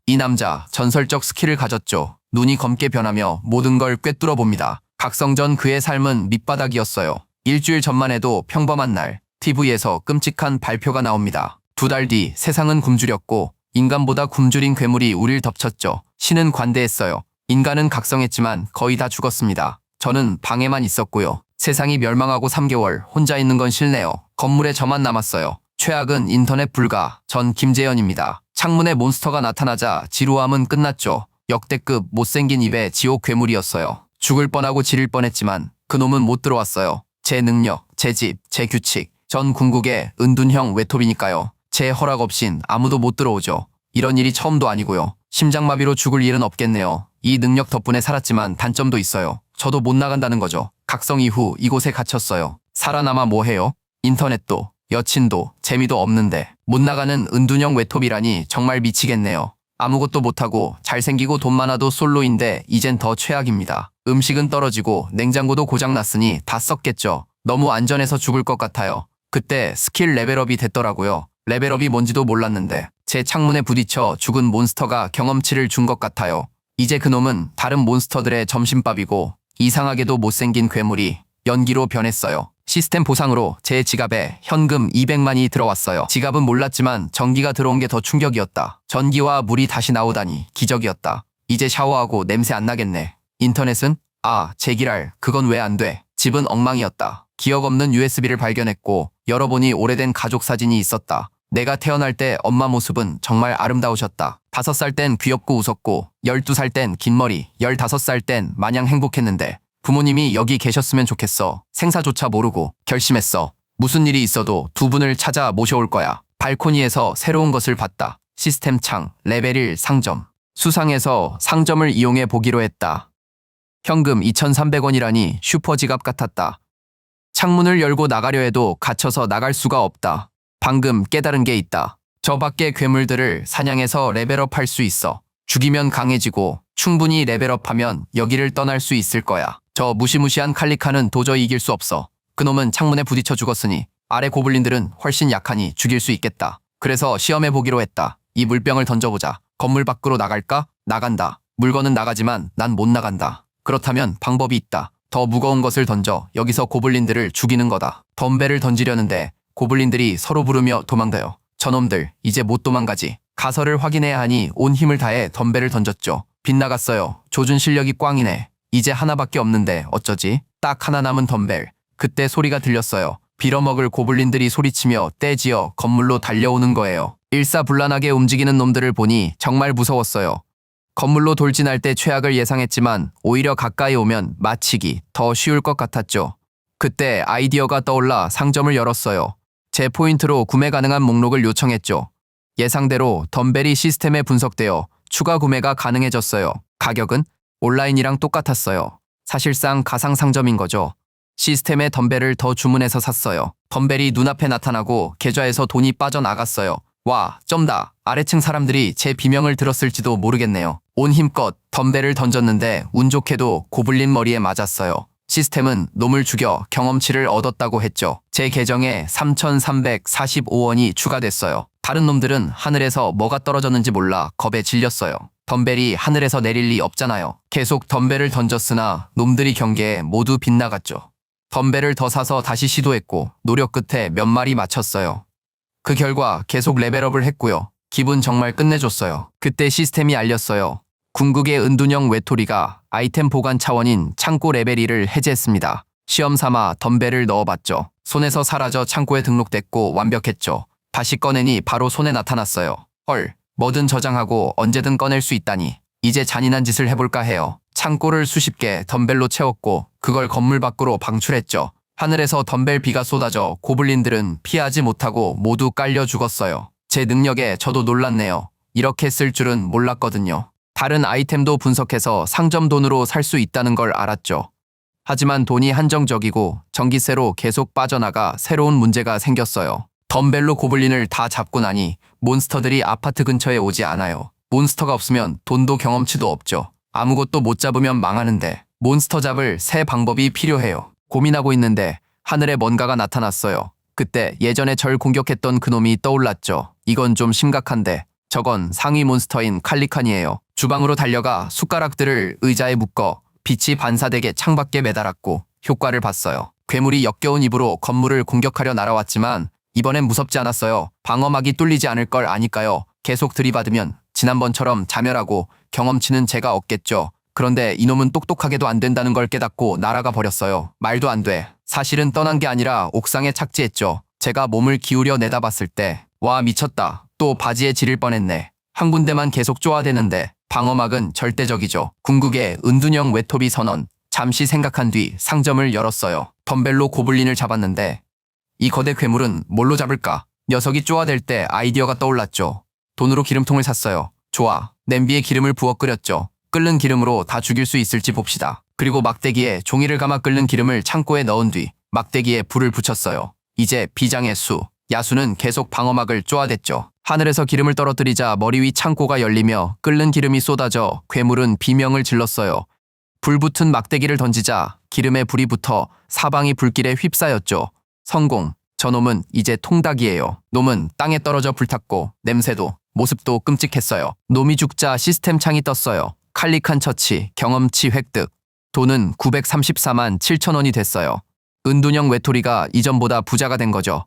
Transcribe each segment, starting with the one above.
이 남자 전설적 스킬을 가졌죠. 눈이 검게 변하며 모든 걸 꿰뚫어 봅니다. 각성전 그의 삶은 밑바닥이었어요. 일주일 전만 해도 평범한 날 TV에서 끔찍한 발표가 나옵니다. 2달 뒤 세상은 굶주렸고 인간보다 굶주린 괴물이 우릴 덮쳤죠. 신은 관대했어요. 인간은 각성했지만 거의 다 죽었습니다. 저는 방에만 있었고요. 세상이 멸망하고 3개월 혼자 있는 건 싫네요. 건물에 저만 남았어요. 최악은 인터넷 불가. 전 김재현입니다. 창문에 몬스터가 나타나자 지루함은 끝났죠. 역대급 못생긴 입에 지옥 괴물이었어요. 죽을 뻔하고 지릴 뻔했지만 그놈은 못 들어왔어요. 제 능력, 제 집, 제 규칙. 전 궁극의 은둔형 외톨이니까요. 제 허락 없인 아무도 못 들어오죠. 이런 일이 처음도 아니고요. 심장마비로 죽을 일은 없겠네요. 이 능력 덕분에 살았지만 단점도 있어요. 저도 못 나간다는 거죠. 각성 이후 이곳에 갇혔어요. 살아남아 뭐 해요? 인터넷도, 여친도, 재미도 없는데 못 나가는 은둔형 외톨이라니 정말 미치겠네요. 아무것도 못하고 잘생기고 돈 많아도 솔로인데 이젠 더 최악입니다. 음식은 떨어지고 냉장고도 고장났으니 다 썩겠죠. 너무 안전해서 죽을 것 같아요. 그때 스킬 레벨업이 됐더라고요. 레벨업이 뭔지도 몰랐는데 제 창문에 부딪혀 죽은 몬스터가 경험치를 준 것 같아요. 이제 그놈은 다른 몬스터들의 점심밥이고 이상하게도 못생긴 괴물이 연기로 변했어요. 시스템 보상으로 제 지갑에 현금 200만이 들어왔어요. 지갑은 몰랐지만 전기가 들어온 게 더 충격이었다. 전기와 물이 다시 나오다니 기적이었다. 이제 샤워하고 냄새 안 나겠네. 인터넷은? 제기랄, 그건 왜 안 돼? 집은 엉망이었다. 기억 없는 USB를 발견했고 열어보니 오래된 가족 사진이 있었다. 내가 태어날 때 엄마 모습은 정말 아름다우셨다. 5살 땐 귀엽고 웃었고 12살 땐 긴 머리, 15살 땐 마냥 행복했는데 부모님이 여기 계셨으면 좋겠어. 생사조차 모르고 결심했어. 무슨 일이 있어도 두 분을 찾아 모셔올 거야. 발코니에서 새로운 것을 봤다. 시스템 창, 레벨 1 상점. 수상해서 상점을 이용해 보기로 했다. 현금 2,300원이라니 슈퍼 지갑 같았다. 창문을 열고 나가려 해도 갇혀서 나갈 수가 없다. 방금 깨달은 게 있다. 저 밖의 괴물들을 사냥해서 레벨업 할 수 있어. 죽이면 강해지고 충분히 레벨업하면 여기를 떠날 수 있을 거야. 저 무시무시한 칼리카는 도저히 이길 수 없어. 그놈은 창문에 부딪혀 죽었으니 아래 고블린들은 훨씬 약하니 죽일 수 있겠다. 그래서 시험해보기로 했다. 이 물병을 던져보자. 건물 밖으로 나갈까? 나간다. 물건은 나가지만 난 못 나간다. 그렇다면 방법이 있다. 더 무거운 것을 던져 여기서 고블린들을 죽이는 거다. 덤벨을 던지려는데 고블린들이 서로 부르며 도망가요. 저놈들 이제 못 도망가지. 가설을 확인해야 하니 온 힘을 다해 덤벨을 던졌죠. 빗나갔어요. 조준 실력이 꽝이네. 이제 하나밖에 없는데 어쩌지? 딱 하나 남은 덤벨. 그때 소리가 들렸어요. 빌어먹을 고블린들이 소리치며 떼지어 건물로 달려오는 거예요. 일사불란하게 움직이는 놈들을 보니 정말 무서웠어요. 건물로 돌진할 때 최악을 예상했지만 오히려 가까이 오면 마치기 더 쉬울 것 같았죠. 그때 아이디어가 떠올라 상점을 열었어요. 제 포인트로 구매 가능한 목록을 요청했죠. 예상대로 덤벨이 시스템에 분석되어 추가 구매가 가능해졌어요. 가격은 온라인이랑 똑같았어요. 사실상 가상 상점인 거죠. 시스템에 덤벨을 더 주문해서 샀어요. 덤벨이 눈앞에 나타나고 계좌에서 돈이 빠져나갔어요. 와, 점다. 아래층 사람들이 제 비명을 들었을지도 모르겠네요. 온 힘껏 덤벨을 던졌는데 운 좋게도 고블린 머리에 맞았어요. 시스템은 놈을 죽여 경험치를 얻었다고 했죠. 제 계정에 3,345원이 추가됐어요. 다른 놈들은 하늘에서 뭐가 떨어졌는지 몰라 겁에 질렸어요. 덤벨이 하늘에서 내릴 리 없잖아요. 계속 덤벨을 던졌으나 놈들이 경계에 모두 빗나갔죠. 덤벨을 더 사서 다시 시도했고 노력 끝에 몇 마리 맞췄어요. 그 결과 계속 레벨업을 했고요. 기분 정말 끝내줬어요. 그때 시스템이 알렸어요. 궁극의 은둔형 외톨이가 아이템 보관 차원인 창고 레벨 2를 해제했습니다. 시험 삼아 덤벨을 넣어봤죠. 손에서 사라져 창고에 등록됐고 완벽했죠. 다시 꺼내니 바로 손에 나타났어요. 헐, 뭐든 저장하고 언제든 꺼낼 수 있다니. 이제 잔인한 짓을 해볼까 해요. 창고를 수십 개 덤벨로 채웠고 그걸 건물 밖으로 방출했죠. 하늘에서 덤벨 비가 쏟아져 고블린들은 피하지 못하고 모두 깔려 죽었어요. 제 능력에 저도 놀랐네요. 이렇게 쓸 줄은 몰랐거든요. 다른 아이템도 분석해서 상점 돈으로 살 수 있다는 걸 알았죠. 하지만 돈이 한정적이고 전기세로 계속 빠져나가 새로운 문제가 생겼어요. 덤벨로 고블린을 다 잡고 나니 몬스터들이 아파트 근처에 오지 않아요. 몬스터가 없으면 돈도 경험치도 없죠. 아무것도 못 잡으면 망하는데 몬스터 잡을 새 방법이 필요해요. 고민하고 있는데 하늘에 뭔가가 나타났어요. 그때 예전에 절 공격했던 그놈이 떠올랐죠. 이건 좀 심각한데 저건 상위 몬스터인 칼리칸이에요. 주방으로 달려가 숟가락들을 의자에 묶어 빛이 반사되게 창밖에 매달았고 효과를 봤어요. 괴물이 역겨운 입으로 건물을 공격하려 날아왔지만 이번엔 무섭지 않았어요. 방어막이 뚫리지 않을 걸 아니까요. 계속 들이받으면 지난번처럼 자멸하고 경험치는 제가 얻겠죠. 그런데 이놈은 똑똑하게도 안 된다는 걸 깨닫고 날아가 버렸어요. 말도 안 돼. 사실은 떠난 게 아니라 옥상에 착지했죠. 제가 몸을 기울여 내다봤을 때 와 미쳤다. 또 바지에 지릴 뻔했네. 한 군데만 계속 쪼아대는데 방어막은 절대적이죠. 궁극의 은둔형 외톱이 선언. 잠시 생각한 뒤 상점을 열었어요. 덤벨로 고블린을 잡았는데 이 거대 괴물은 뭘로 잡을까? 녀석이 쪼아댈 때 아이디어가 떠올랐죠. 돈으로 기름통을 샀어요. 좋아. 냄비에 기름을 부어 끓였죠. 끓는 기름으로 다 죽일 수 있을지 봅시다. 그리고 막대기에 종이를 감아 끓는 기름을 창고에 넣은 뒤 막대기에 불을 붙였어요. 이제 비장의 수, 야수는 계속 방어막을 쪼아댔죠. 하늘에서 기름을 떨어뜨리자 머리 위 창고가 열리며 끓는 기름이 쏟아져 괴물은 비명을 질렀어요. 불붙은 막대기를 던지자 기름에 불이 붙어 사방이 불길에 휩싸였죠. 성공. 저놈은 이제 통닭이에요. 놈은 땅에 떨어져 불탔고 냄새도 모습도 끔찍했어요. 놈이 죽자 시스템 창이 떴어요. 칼리칸 처치, 경험치 획득. 돈은 934만 7천 원이 됐어요. 은둔형 외톨이가 이전보다 부자가 된 거죠.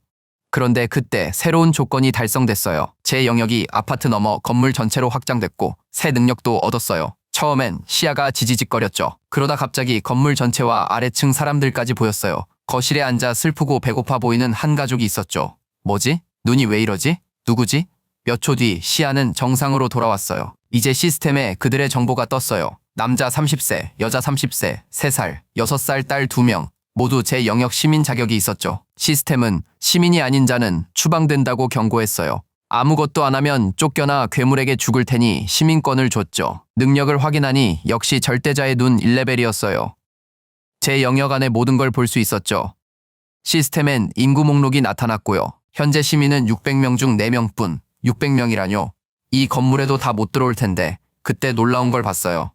그런데 그때 새로운 조건이 달성됐어요. 제 영역이 아파트 넘어 건물 전체로 확장됐고 새 능력도 얻었어요. 처음엔 시야가 지지직거렸죠. 그러다 갑자기 건물 전체와 아래층 사람들까지 보였어요. 거실에 앉아 슬프고 배고파 보이는 한 가족이 있었죠. 뭐지? 눈이 왜 이러지? 누구지? 몇 초 뒤 시야는 정상으로 돌아왔어요. 이제 시스템에 그들의 정보가 떴어요. 남자 30세, 여자 30세, 3살, 6살 딸 2명. 모두 제 영역 시민 자격이 있었죠. 시스템은 시민이 아닌 자는 추방된다고 경고했어요. 아무것도 안 하면 쫓겨나 괴물에게 죽을 테니 시민권을 줬죠. 능력을 확인하니 역시 절대자의 눈 1레벨이었어요. 제 영역 안의 모든 걸 볼 수 있었죠. 시스템엔 인구 목록이 나타났고요. 현재 시민은 600명 중 4명뿐. 600명이라뇨. 이 건물에도 다 못 들어올 텐데 그때 놀라운 걸 봤어요.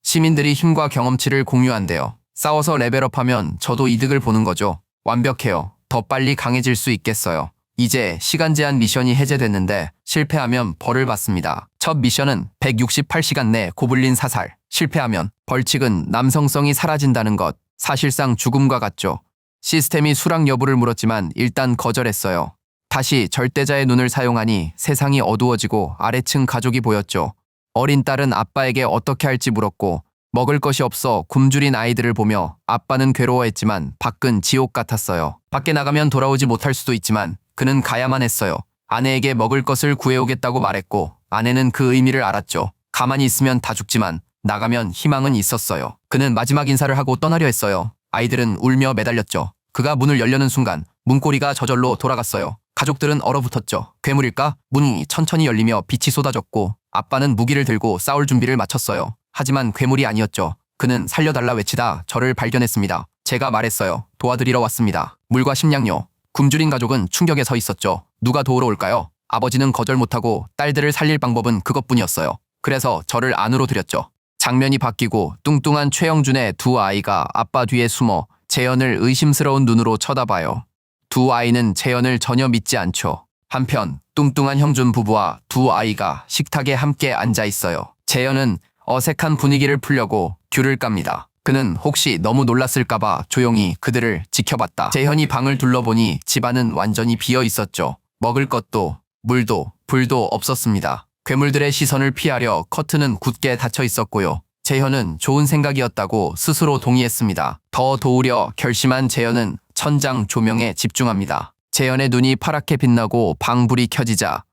시민들이 힘과 경험치를 공유한대요. 싸워서 레벨업하면 저도 이득을 보는 거죠. 완벽해요. 더 빨리 강해질 수 있겠어요. 이제 시간 제한 미션이 해제됐는데 실패하면 벌을 받습니다. 첫 미션은 168시간 내 고블린 사살. 실패하면 벌칙은 남성성이 사라진다는 것. 사실상 죽음과 같죠. 시스템이 수락 여부를 물었지만 일단 거절했어요. 다시 절대자의 눈을 사용하니 세상이 어두워지고 아래층 가족이 보였죠. 어린 딸은 아빠에게 어떻게 할지 물었고 먹을 것이 없어 굶주린 아이들을 보며 아빠는 괴로워했지만 밖은 지옥 같았어요. 밖에 나가면 돌아오지 못할 수도 있지만 그는 가야만 했어요. 아내에게 먹을 것을 구해오겠다고 말했고 아내는 그 의미를 알았죠. 가만히 있으면 다 죽지만 나가면 희망은 있었어요. 그는 마지막 인사를 하고 떠나려 했어요. 아이들은 울며 매달렸죠. 그가 문을 열려는 순간 문고리가 저절로 돌아갔어요. 가족들은 얼어붙었죠. 괴물일까? 문이 천천히 열리며 빛이 쏟아졌고 아빠는 무기를 들고 싸울 준비를 마쳤어요. 하지만 괴물이 아니었죠. 그는 살려달라 외치다 저를 발견했습니다. 제가 말했어요. 도와드리러 왔습니다. 물과 식량요. 굶주린 가족은 충격에 서 있었죠. 누가 도우러 올까요? 아버지는 거절 못하고 딸들을 살릴 방법은 그것뿐이었어요. 그래서 저를 안으로 들였죠. 장면이 바뀌고 뚱뚱한 최영준의 두 아이가 아빠 뒤에 숨어 재현을 의심스러운 눈으로 쳐다봐요. 두 아이는 재현을 전혀 믿지 않죠. 한편 뚱뚱한 형준 부부와 두 아이가 식탁에 함께 앉아 있어요. 재현은 어색한 분위기를 풀려고 귤을 깝니다. 그는 혹시 너무 놀랐을까봐 조용히 그들을 지켜봤다. 재현이 방을 둘러보니 집안은 완전히 비어 있었죠. 먹을 것도 물도 불도 없었습니다. 괴물들의 시선을 피하려 커튼은 굳게 닫혀 있었고요. 재현은 좋은 생각이었다고 스스로 동의했습니다. 더 도우려 결심한 재현은 천장 조명에 집중합니다. 재현의 눈이 파랗게 빛나고 방불이 켜지자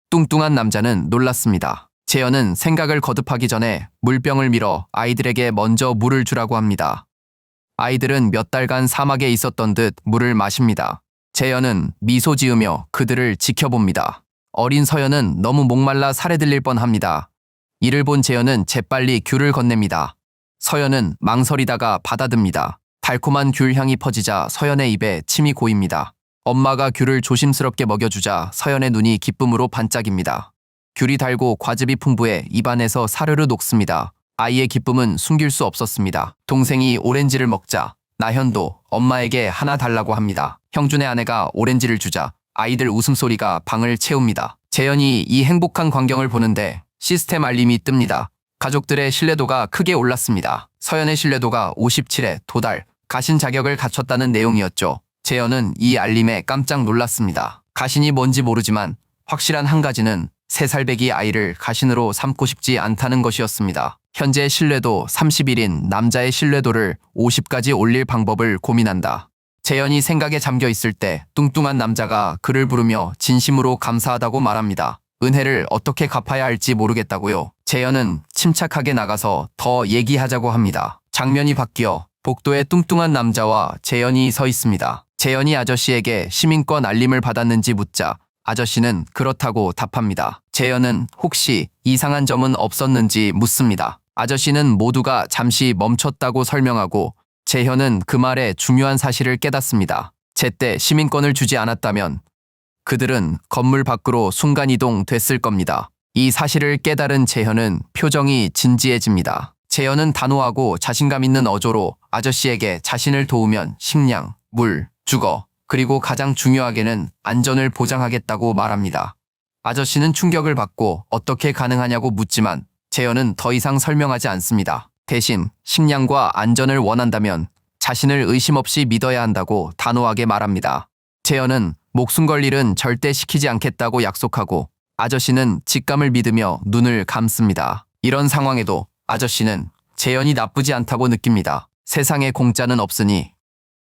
뚱뚱한 남자는 놀랐습니다. 재현은 생각을 거듭하기 전에 물병을 밀어 아이들에게 먼저 물을 주라고 합니다. 아이들은 몇 달간 사막에 있었던 듯 물을 마십니다. 재현은 미소 지으며 그들을 지켜봅니다. 어린 서연은 너무 목말라 살에 들릴 뻔합니다. 이를 본 재현은 재빨리 귤을 건넵니다. 서연은 망설이다가 받아듭니다. 달콤한 귤 향이 퍼지자 서연의 입에 침이 고입니다. 엄마가 귤을 조심스럽게 먹여주자 서연의 눈이 기쁨으로 반짝입니다. 귤이 달고 과즙이 풍부해 입안에서 사르르 녹습니다. 아이의 기쁨은 숨길 수 없었습니다. 동생이 오렌지를 먹자 나현도 엄마에게 하나 달라고 합니다. 형준의 아내가 오렌지를 주자 아이들 웃음소리가 방을 채웁니다. 재현이 이 행복한 광경을 보는데 시스템 알림이 뜹니다. 가족들의 신뢰도가 크게 올랐습니다. 서연의 신뢰도가 57에 도달, 가신 자격을 갖췄다는 내용이었죠. 재현은 이 알림에 깜짝 놀랐습니다. 가신이 뭔지 모르지만 확실한 한 가지는 3살배기 아이를 가신으로 삼고 싶지 않다는 것이었습니다. 현재 신뢰도 31인 남자의 신뢰도를 50까지 올릴 방법을 고민한다. 재현이 생각에 잠겨 있을 때 뚱뚱한 남자가 그를 부르며 진심으로 감사하다고 말합니다. 은혜를 어떻게 갚아야 할지 모르겠다고요. 재현은 침착하게 나가서 더 얘기하자고 합니다. 장면이 바뀌어 복도에 뚱뚱한 남자와 재현이 서 있습니다. 재현이 아저씨에게 시민권 알림을 받았는지 묻자 아저씨는 그렇다고 답합니다. 재현은 혹시 이상한 점은 없었는지 묻습니다. 아저씨는 모두가 잠시 멈췄다고 설명하고 재현은 그 말에 중요한 사실을 깨닫습니다. 제때 시민권을 주지 않았다면 그들은 건물 밖으로 순간이동 됐을 겁니다. 이 사실을 깨달은 재현은 표정이 진지해집니다. 재현은 단호하고 자신감 있는 어조로 아저씨에게 자신을 도우면 식량, 물, 주거, 그리고 가장 중요하게는 안전을 보장하겠다고 말합니다. 아저씨는 충격을 받고 어떻게 가능하냐고 묻지만 재현은 더 이상 설명하지 않습니다. 대신 식량과 안전을 원한다면 자신을 의심 없이 믿어야 한다고 단호하게 말합니다. 재현은 목숨 걸 일은 절대 시키지 않겠다고 약속하고 아저씨는 직감을 믿으며 눈을 감습니다. 이런 상황에도 아저씨는 재현이 나쁘지 않다고 느낍니다. 세상에 공짜는 없으니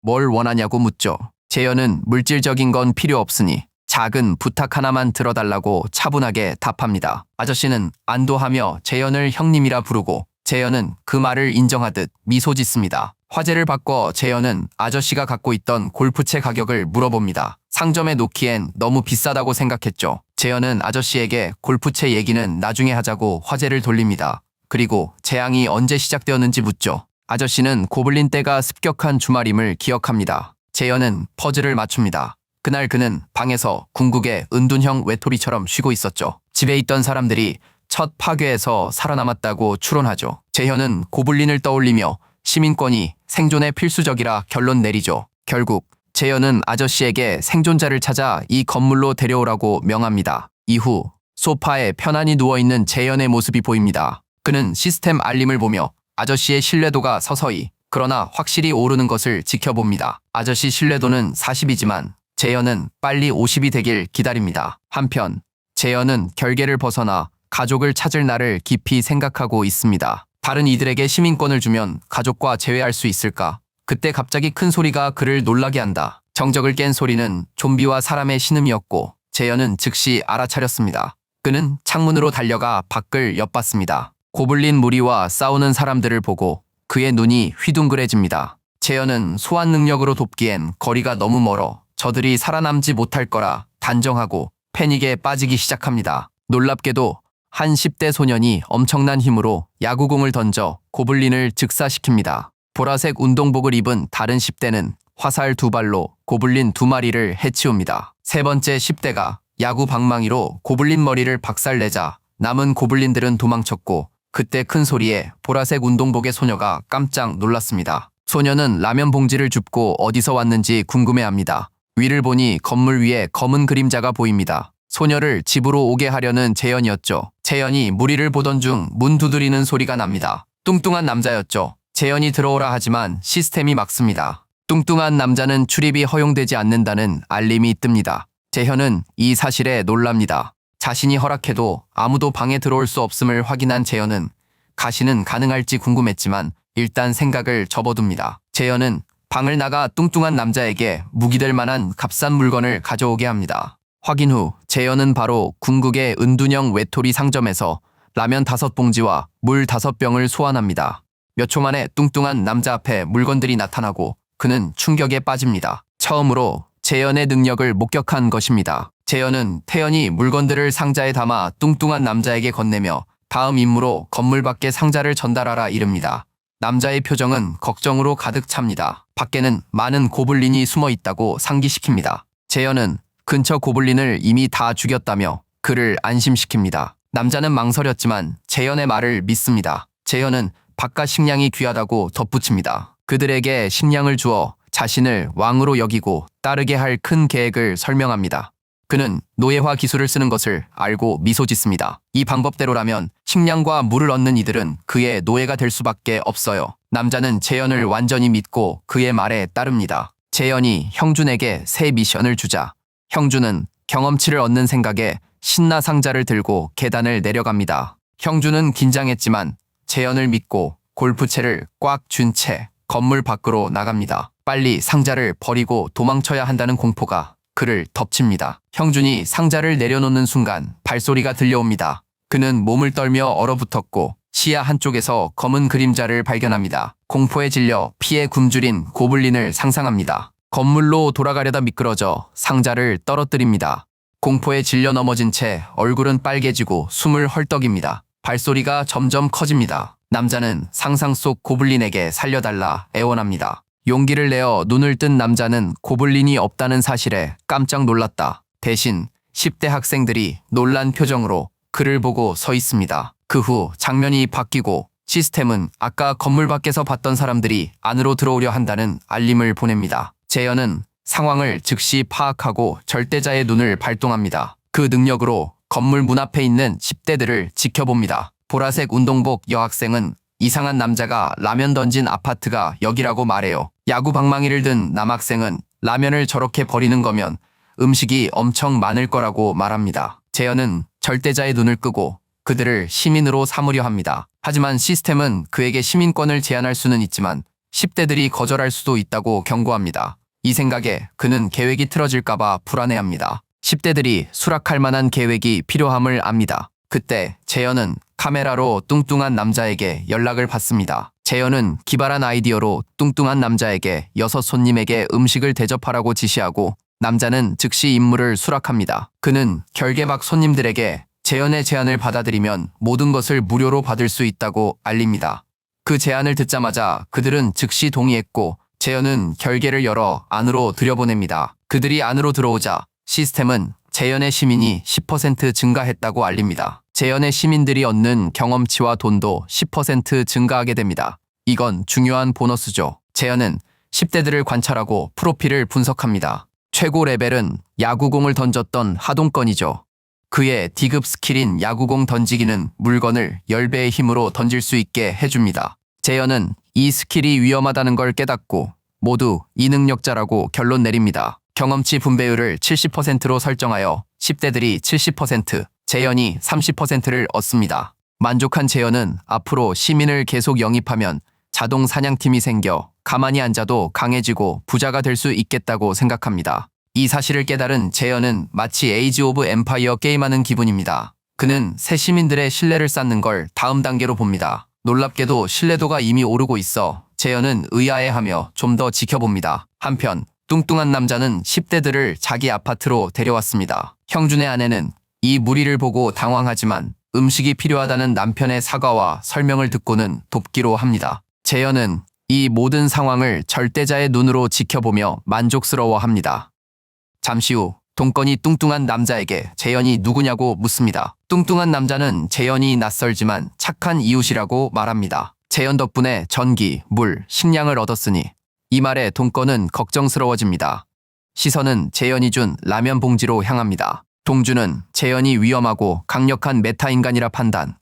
뭘 원하냐고 묻죠. 재현은 물질적인 건 필요 없으니 작은 부탁 하나만 들어달라고 차분하게 답합니다. 아저씨는 안도하며 재현을 형님이라 부르고 재현은 그 말을 인정하듯 미소 짓습니다. 화제를 바꿔 재현은 아저씨가 갖고 있던 골프채 가격을 물어봅니다. 상점에 놓기엔 너무 비싸다고 생각했죠. 재현은 아저씨에게 골프채 얘기는 나중에 하자고 화제를 돌립니다. 그리고 재앙이 언제 시작되었는지 묻죠. 아저씨는 고블린 떼가 습격한 주말임을 기억합니다. 재현은 퍼즐을 맞춥니다. 그날 그는 방에서 궁극의 은둔형 외톨이처럼 쉬고 있었죠. 집에 있던 사람들이 첫 파괴에서 살아남았다고 추론하죠. 재현은 고블린을 떠올리며 시민권이 생존에 필수적이라 결론 내리죠. 결국 재현은 아저씨에게 생존자를 찾아 이 건물로 데려오라고 명합니다. 이후 소파에 편안히 누워있는 재현의 모습이 보입니다. 그는 시스템 알림을 보며 아저씨의 신뢰도가 서서히 그러나 확실히 오르는 것을 지켜봅니다. 아저씨 신뢰도는 40이지만 재현은 빨리 50이 되길 기다립니다. 한편 재현은 결계를 벗어나 가족을 찾을 날을 깊이 생각하고 있습니다. 다른 이들에게 시민권을 주면 가족과 재회할 수 있을까? 그때 갑자기 큰 소리가 그를 놀라게 한다. 정적을 깬 소리는 좀비와 사람의 신음이었고 재현은 즉시 알아차렸습니다. 그는 창문으로 달려가 밖을 엿봤습니다. 고블린 무리와 싸우는 사람들을 보고 그의 눈이 휘둥그레집니다. 재현은 소환 능력으로 돕기엔 거리가 너무 멀어 저들이 살아남지 못할 거라 단정하고 패닉에 빠지기 시작합니다. 놀랍게도 한 10대 소년이 엄청난 힘으로 야구공을 던져 고블린을 즉사시킵니다. 보라색 운동복을 입은 다른 10대는 화살 2발로 고블린 2마리를 해치웁니다. 세 번째 10대가 야구 방망이로 고블린 머리를 박살내자 남은 고블린들은 도망쳤고 그때 큰 소리에 보라색 운동복의 소녀가 깜짝 놀랐습니다. 소녀는 라면 봉지를 줍고 어디서 왔는지 궁금해합니다. 위를 보니 건물 위에 검은 그림자가 보입니다. 소녀를 집으로 오게 하려는 재현이었죠. 재현이 무리를 보던 중 문 두드리는 소리가 납니다. 뚱뚱한 남자였죠. 재현이 들어오라 하지만 시스템이 막습니다. 뚱뚱한 남자는 출입이 허용되지 않는다는 알림이 뜹니다. 재현은 이 사실에 놀랍니다. 자신이 허락해도 아무도 방에 들어올 수 없음을 확인한 재현은 가시는 가능할지 궁금했지만 일단 생각을 접어둡니다. 재현은 방을 나가 뚱뚱한 남자에게 무기될 만한 값싼 물건을 가져오게 합니다. 확인 후 재현은 바로 궁극의 은둔형 외톨이 상점에서 라면 5봉지와 물 5병을 소환합니다. 몇 초 만에 뚱뚱한 남자 앞에 물건들이 나타나고 그는 충격에 빠집니다. 처음으로 재현의 능력을 목격한 것입니다. 재현은 태연히 물건들을 상자에 담아 뚱뚱한 남자에게 건네며 다음 임무로 건물 밖에 상자를 전달하라 이릅니다. 남자의 표정은 걱정으로 가득 찹니다. 밖에는 많은 고블린이 숨어 있다고 상기시킵니다. 재현은 근처 고블린을 이미 다 죽였다며 그를 안심시킵니다. 남자는 망설였지만 재현의 말을 믿습니다. 재현은 바깥 식량이 귀하다고 덧붙입니다. 그들에게 식량을 주어 자신을 왕으로 여기고 따르게 할 큰 계획을 설명합니다. 그는 노예화 기술을 쓰는 것을 알고 미소 짓습니다. 이 방법대로라면 식량과 물을 얻는 이들은 그의 노예가 될 수밖에 없어요. 남자는 재현을 완전히 믿고 그의 말에 따릅니다. 재현이 형준에게 새 미션을 주자 형준은 경험치를 얻는 생각에 신나 상자를 들고 계단을 내려갑니다. 형준은 긴장했지만 재현을 믿고 골프채를 꽉 쥔 채 건물 밖으로 나갑니다. 빨리 상자를 버리고 도망쳐야 한다는 공포가 그를 덮칩니다. 형준이 상자를 내려놓는 순간 발소리가 들려옵니다. 그는 몸을 떨며 얼어붙었고 시야 한쪽에서 검은 그림자를 발견합니다. 공포에 질려 피에 굶주린 고블린을 상상합니다. 건물로 돌아가려다 미끄러져 상자를 떨어뜨립니다. 공포에 질려 넘어진 채 얼굴은 빨개지고 숨을 헐떡입니다. 발소리가 점점 커집니다. 남자는 상상 속 고블린에게 살려달라 애원합니다. 용기를 내어 눈을 뜬 남자는 고블린이 없다는 사실에 깜짝 놀랐다. 대신 10대 학생들이 놀란 표정으로 그를 보고 서 있습니다. 그 후 장면이 바뀌고 시스템은 아까 건물 밖에서 봤던 사람들이 안으로 들어오려 한다는 알림을 보냅니다. 재현은 상황을 즉시 파악하고 절대자의 눈을 발동합니다. 그 능력으로 건물 문 앞에 있는 10대들을 지켜봅니다. 보라색 운동복 여학생은 이상한 남자가 라면 던진 아파트가 여기라고 말해요. 야구 방망이를 든 남학생은 라면을 저렇게 버리는 거면 음식이 엄청 많을 거라고 말합니다. 재현은 절대자의 눈을 끄고 그들을 시민으로 삼으려 합니다. 하지만 시스템은 그에게 시민권을 제한할 수는 있지만 10대들이 거절할 수도 있다고 경고합니다. 이 생각에 그는 계획이 틀어질까봐 불안해합니다. 10대들이 수락할 만한 계획이 필요함을 압니다. 그때 재현은 카메라로 뚱뚱한 남자에게 연락을 받습니다. 재현은 기발한 아이디어로 뚱뚱한 남자에게 6 손님에게 음식을 대접하라고 지시하고 남자는 즉시 임무를 수락합니다. 그는 결계박 손님들에게 재현의 제안을 받아들이면 모든 것을 무료로 받을 수 있다고 알립니다. 그 제안을 듣자마자 그들은 즉시 동의했고 재현은 결계를 열어 안으로 들여보냅니다. 그들이 안으로 들어오자 시스템은 재현의 시민이 10% 증가했다고 알립니다. 재현의 시민들이 얻는 경험치와 돈도 10% 증가하게 됩니다. 이건 중요한 보너스죠. 재현은 10대들을 관찰하고 프로필을 분석합니다. 최고 레벨은 야구공을 던졌던 하동권이죠. 그의 D급 스킬인 야구공 던지기는 물건을 10배의 힘으로 던질 수 있게 해줍니다. 재현은 이 스킬이 위험하다는 걸 깨닫고 모두 이능력자라고 결론 내립니다. 경험치 분배율을 70%로 설정하여 10대들이 70%, 재현이 30%를 얻습니다. 만족한 재현은 앞으로 시민을 계속 영입하면 자동 사냥팀이 생겨 가만히 앉아도 강해지고 부자가 될 수 있겠다고 생각합니다. 이 사실을 깨달은 재현은 마치 에이지 오브 엠파이어 게임하는 기분입니다. 그는 새 시민들의 신뢰를 쌓는 걸 다음 단계로 봅니다. 놀랍게도 신뢰도가 이미 오르고 있어 재현은 의아해하며 좀 더 지켜봅니다. 한편 뚱뚱한 남자는 10대들을 자기 아파트로 데려왔습니다. 형준의 아내는 이 무리를 보고 당황하지만 음식이 필요하다는 남편의 사과와 설명을 듣고는 돕기로 합니다. 재현은 이 모든 상황을 절대자의 눈으로 지켜보며 만족스러워합니다. 잠시 후 동건이 뚱뚱한 남자에게 재현이 누구냐고 묻습니다. 뚱뚱한 남자는 재현이 낯설지만 착한 이웃이라고 말합니다. 재현 덕분에 전기, 물, 식량을 얻었으니 이 말에 동건은 걱정스러워집니다. 시선은 재현이 준 라면 봉지로 향합니다. 동주는 재현이 위험하고 강력한 메타인간이라 판단.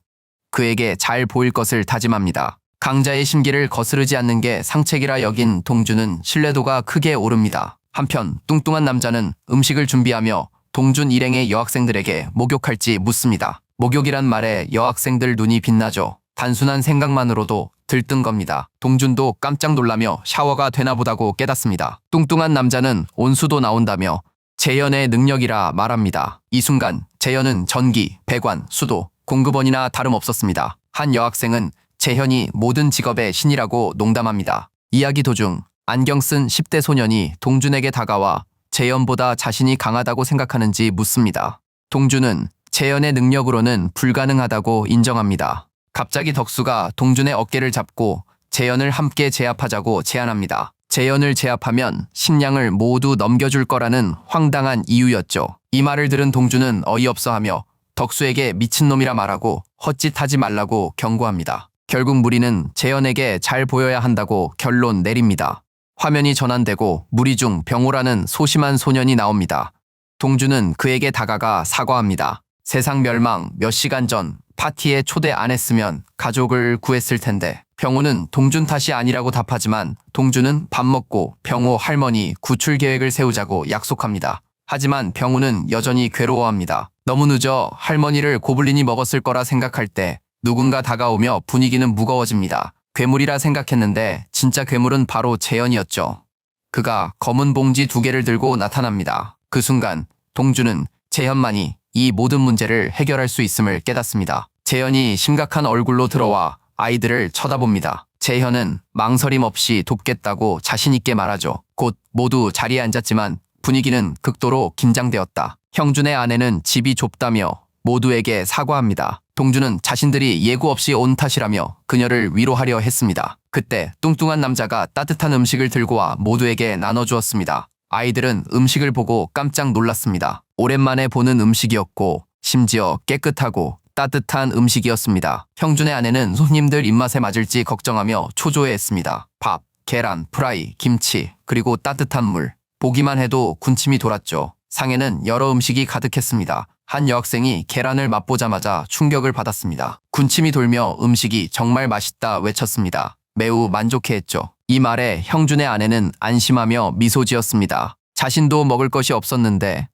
그에게 잘 보일 것을 다짐합니다. 강자의 심기를 거스르지 않는 게 상책이라 여긴 동주는 신뢰도가 크게 오릅니다. 한편 뚱뚱한 남자는 음식을 준비하며 동준 일행의 여학생들에게 목욕할지 묻습니다. 목욕이란 말에 여학생들 눈이 빛나죠. 단순한 생각만으로도 들뜬 겁니다. 동준도 깜짝 놀라며 샤워가 되나 보다고 깨닫습니다. 뚱뚱한 남자는 온수도 나온다며 재현의 능력이라 말합니다. 이 순간 재현은 전기, 배관, 수도, 공급원이나 다름없었습니다. 한 여학생은 재현이 모든 직업의 신이라고 농담합니다. 이야기 도중 안경 쓴 10대 소년이 동준에게 다가와 재현보다 자신이 강하다고 생각하는지 묻습니다. 동준은 재현의 능력으로는 불가능하다고 인정합니다. 갑자기 덕수가 동준의 어깨를 잡고 재현을 함께 제압하자고 제안합니다. 재현을 제압하면 식량을 모두 넘겨줄 거라는 황당한 이유였죠. 이 말을 들은 동준은 어이없어하며 덕수에게 미친놈이라 말하고 헛짓하지 말라고 경고합니다. 결국 무리는 재현에게 잘 보여야 한다고 결론 내립니다. 화면이 전환되고 무리 중 병호라는 소심한 소년이 나옵니다. 동주는 그에게 다가가 사과합니다. 세상 멸망 몇 시간 전 파티에 초대 안 했으면 가족을 구했을 텐데. 병호는 동준 탓이 아니라고 답하지만 동주는 밥 먹고 병호 할머니 구출 계획을 세우자고 약속합니다. 하지만 병호는 여전히 괴로워합니다. 너무 늦어 할머니를 고블린이 먹었을 거라 생각할 때 누군가 다가오며 분위기는 무거워집니다. 괴물이라 생각했는데 진짜 괴물은 바로 재현이었죠. 그가 검은 봉지 2개를 들고 나타납니다. 그 순간 동주는 재현만이 이 모든 문제를 해결할 수 있음을 깨닫습니다. 재현이 심각한 얼굴로 들어와 아이들을 쳐다봅니다. 재현은 망설임 없이 돕겠다고 자신있게 말하죠. 곧 모두 자리에 앉았지만 분위기는 극도로 긴장되었다. 형준의 아내는 집이 좁다며 모두에게 사과합니다. 동주는 자신들이 예고 없이 온 탓이라며 그녀를 위로하려 했습니다. 그때 뚱뚱한 남자가 따뜻한 음식을 들고 와 모두에게 나눠주었습니다. 아이들은 음식을 보고 깜짝 놀랐습니다. 오랜만에 보는 음식이었고 심지어 깨끗하고 따뜻한 음식이었습니다. 형준의 아내는 손님들 입맛에 맞을지 걱정하며 초조해했습니다. 밥, 계란, 프라이, 김치, 그리고 따뜻한 물. 보기만 해도 군침이 돌았죠. 상에는 여러 음식이 가득했습니다. 한 여학생이 계란을 맛보자마자 충격을 받았습니다. 군침이 돌며 음식이 정말 맛있다 외쳤습니다. 매우 만족해했죠. 이 말에 형준의 아내는 안심하며 미소 지었습니다. 자신도 먹을 것이 없었는데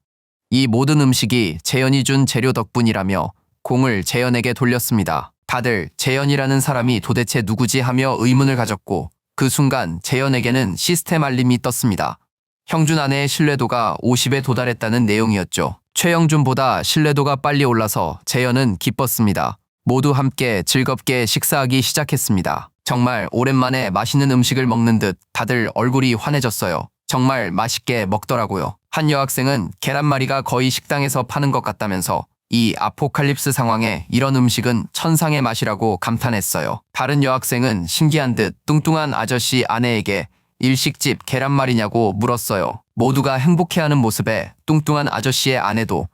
이 모든 음식이 재현이 준 재료 덕분이라며 공을 재현에게 돌렸습니다. 다들 재현이라는 사람이 도대체 누구지 하며 의문을 가졌고 그 순간 재현에게는 시스템 알림이 떴습니다. 형준 아내의 신뢰도가 50에 도달했다는 내용이었죠. 최영준보다 신뢰도가 빨리 올라서 재현은 기뻤습니다. 모두 함께 즐겁게 식사하기 시작했습니다. 정말 오랜만에 맛있는 음식을 먹는 듯 다들 얼굴이 환해졌어요. 정말 맛있게 먹더라고요. 한 여학생은 계란말이가 거의 식당에서 파는 것 같다면서 이 아포칼립스 상황에 이런 음식은 천상의 맛이라고 감탄했어요. 다른 여학생은 신기한 듯 뚱뚱한 아저씨 아내에게 일식집 계란말이냐고 물었어요. 모두가 행복해하는 모습에 뚱뚱한 아저씨의 아내도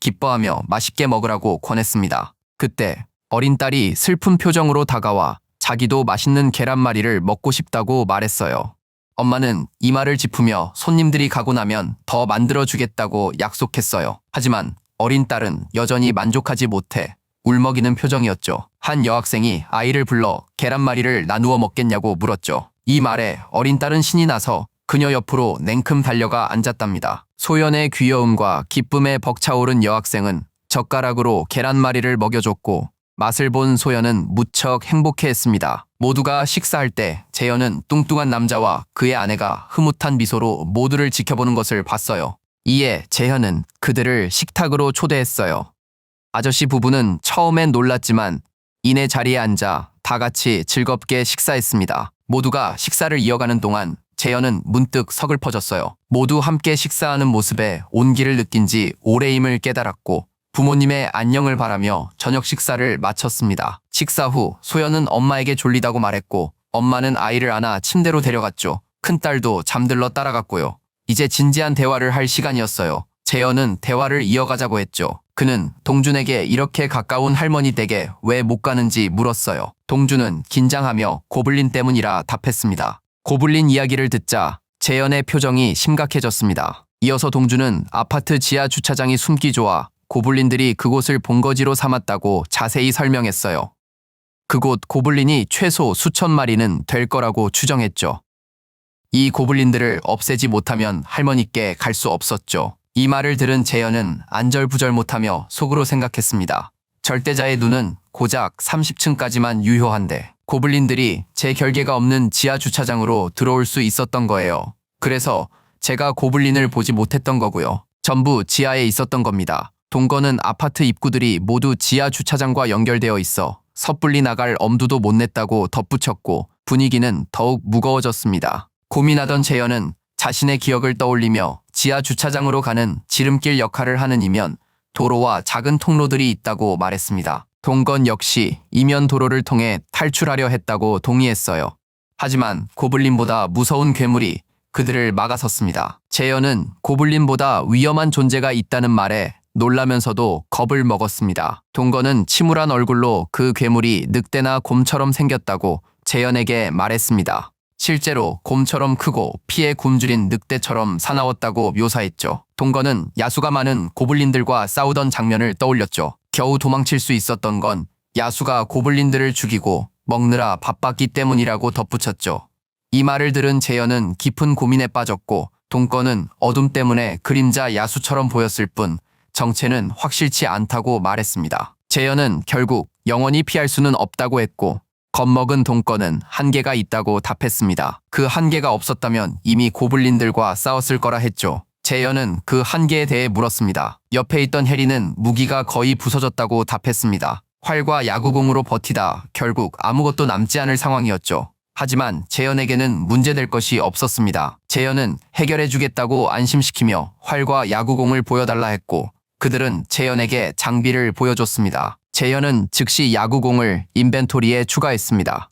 기뻐하며 맛있게 먹으라고 권했습니다. 그때 어린 딸이 슬픈 표정으로 다가와 자기도 맛있는 계란말이를 먹고 싶다고 말했어요. 엄마는 이 말을 짚으며 손님들이 가고 나면 더 만들어주겠다고 약속했어요. 하지만 어린 딸은 여전히 만족하지 못해 울먹이는 표정이었죠. 한 여학생이 아이를 불러 계란말이를 나누어 먹겠냐고 물었죠. 이 말에 어린 딸은 신이 나서 그녀 옆으로 냉큼 달려가 앉았답니다. 소연의 귀여움과 기쁨에 벅차오른 여학생은 젓가락으로 계란말이를 먹여줬고 맛을 본 소연은 무척 행복해했습니다. 모두가 식사할 때 재현은 뚱뚱한 남자와 그의 아내가 흐뭇한 미소로 모두를 지켜보는 것을 봤어요. 이에 재현은 그들을 식탁으로 초대했어요. 아저씨 부부는 처음엔 놀랐지만 이내 자리에 앉아 다 같이 즐겁게 식사했습니다. 모두가 식사를 이어가는 동안 재현은 문득 서글퍼졌어요. 모두 함께 식사하는 모습에 온기를 느낀 지 오래임을 깨달았고 부모님의 안녕을 바라며 저녁 식사를 마쳤습니다. 식사 후 소연은 엄마에게 졸리다고 말했고 엄마는 아이를 안아 침대로 데려갔죠. 큰딸도 잠들러 따라갔고요. 이제 진지한 대화를 할 시간이었어요. 재현은 대화를 이어가자고 했죠. 그는 동준에게 이렇게 가까운 할머니 댁에 왜 못 가는지 물었어요. 동준은 긴장하며 고블린 때문이라 답했습니다. 고블린 이야기를 듣자 재현의 표정이 심각해졌습니다. 이어서 동준은 아파트 지하 주차장이 숨기 좋아 고블린들이 그곳을 본거지로 삼았다고 자세히 설명했어요. 그곳 고블린이 최소 수천 마리는 될 거라고 추정했죠. 이 고블린들을 없애지 못하면 할머니께 갈 수 없었죠. 이 말을 들은 재현은 안절부절 못하며 속으로 생각했습니다. 절대자의 눈은 고작 30층까지만 유효한데 고블린들이 제 결계가 없는 지하 주차장으로 들어올 수 있었던 거예요. 그래서 제가 고블린을 보지 못했던 거고요. 전부 지하에 있었던 겁니다. 동거는 아파트 입구들이 모두 지하 주차장과 연결되어 있어 섣불리 나갈 엄두도 못 냈다고 덧붙였고 분위기는 더욱 무거워졌습니다. 고민하던 재현은 자신의 기억을 떠올리며 지하 주차장으로 가는 지름길 역할을 하는 이면 도로와 작은 통로들이 있다고 말했습니다. 동건 역시 이면 도로를 통해 탈출하려 했다고 동의했어요. 하지만 고블린보다 무서운 괴물이 그들을 막아섰습니다. 재현은 고블린보다 위험한 존재가 있다는 말에 놀라면서도 겁을 먹었습니다. 동건은 침울한 얼굴로 그 괴물이 늑대나 곰처럼 생겼다고 재현에게 말했습니다. 실제로 곰처럼 크고 피에 굶주린 늑대처럼 사나웠다고 묘사했죠. 동거는 야수가 많은 고블린들과 싸우던 장면을 떠올렸죠. 겨우 도망칠 수 있었던 건 야수가 고블린들을 죽이고 먹느라 바빴기 때문이라고 덧붙였죠. 이 말을 들은 재현은 깊은 고민에 빠졌고 동거는 어둠 때문에 그림자 야수처럼 보였을 뿐 정체는 확실치 않다고 말했습니다. 재현은 결국 영원히 피할 수는 없다고 했고 겁먹은 동거는 한계가 있다고 답했습니다. 그 한계가 없었다면 이미 고블린들과 싸웠을 거라 했죠. 재현은 그 한계에 대해 물었습니다. 옆에 있던 해리는 무기가 거의 부서졌다고 답했습니다. 활과 야구공으로 버티다 결국 아무것도 남지 않을 상황이었죠. 하지만 재현에게는 문제될 것이 없었습니다. 재현은 해결해주겠다고 안심시키며 활과 야구공을 보여달라 했고 그들은 재현에게 장비를 보여줬습니다. 재현은 즉시 야구공을 인벤토리에 추가했습니다.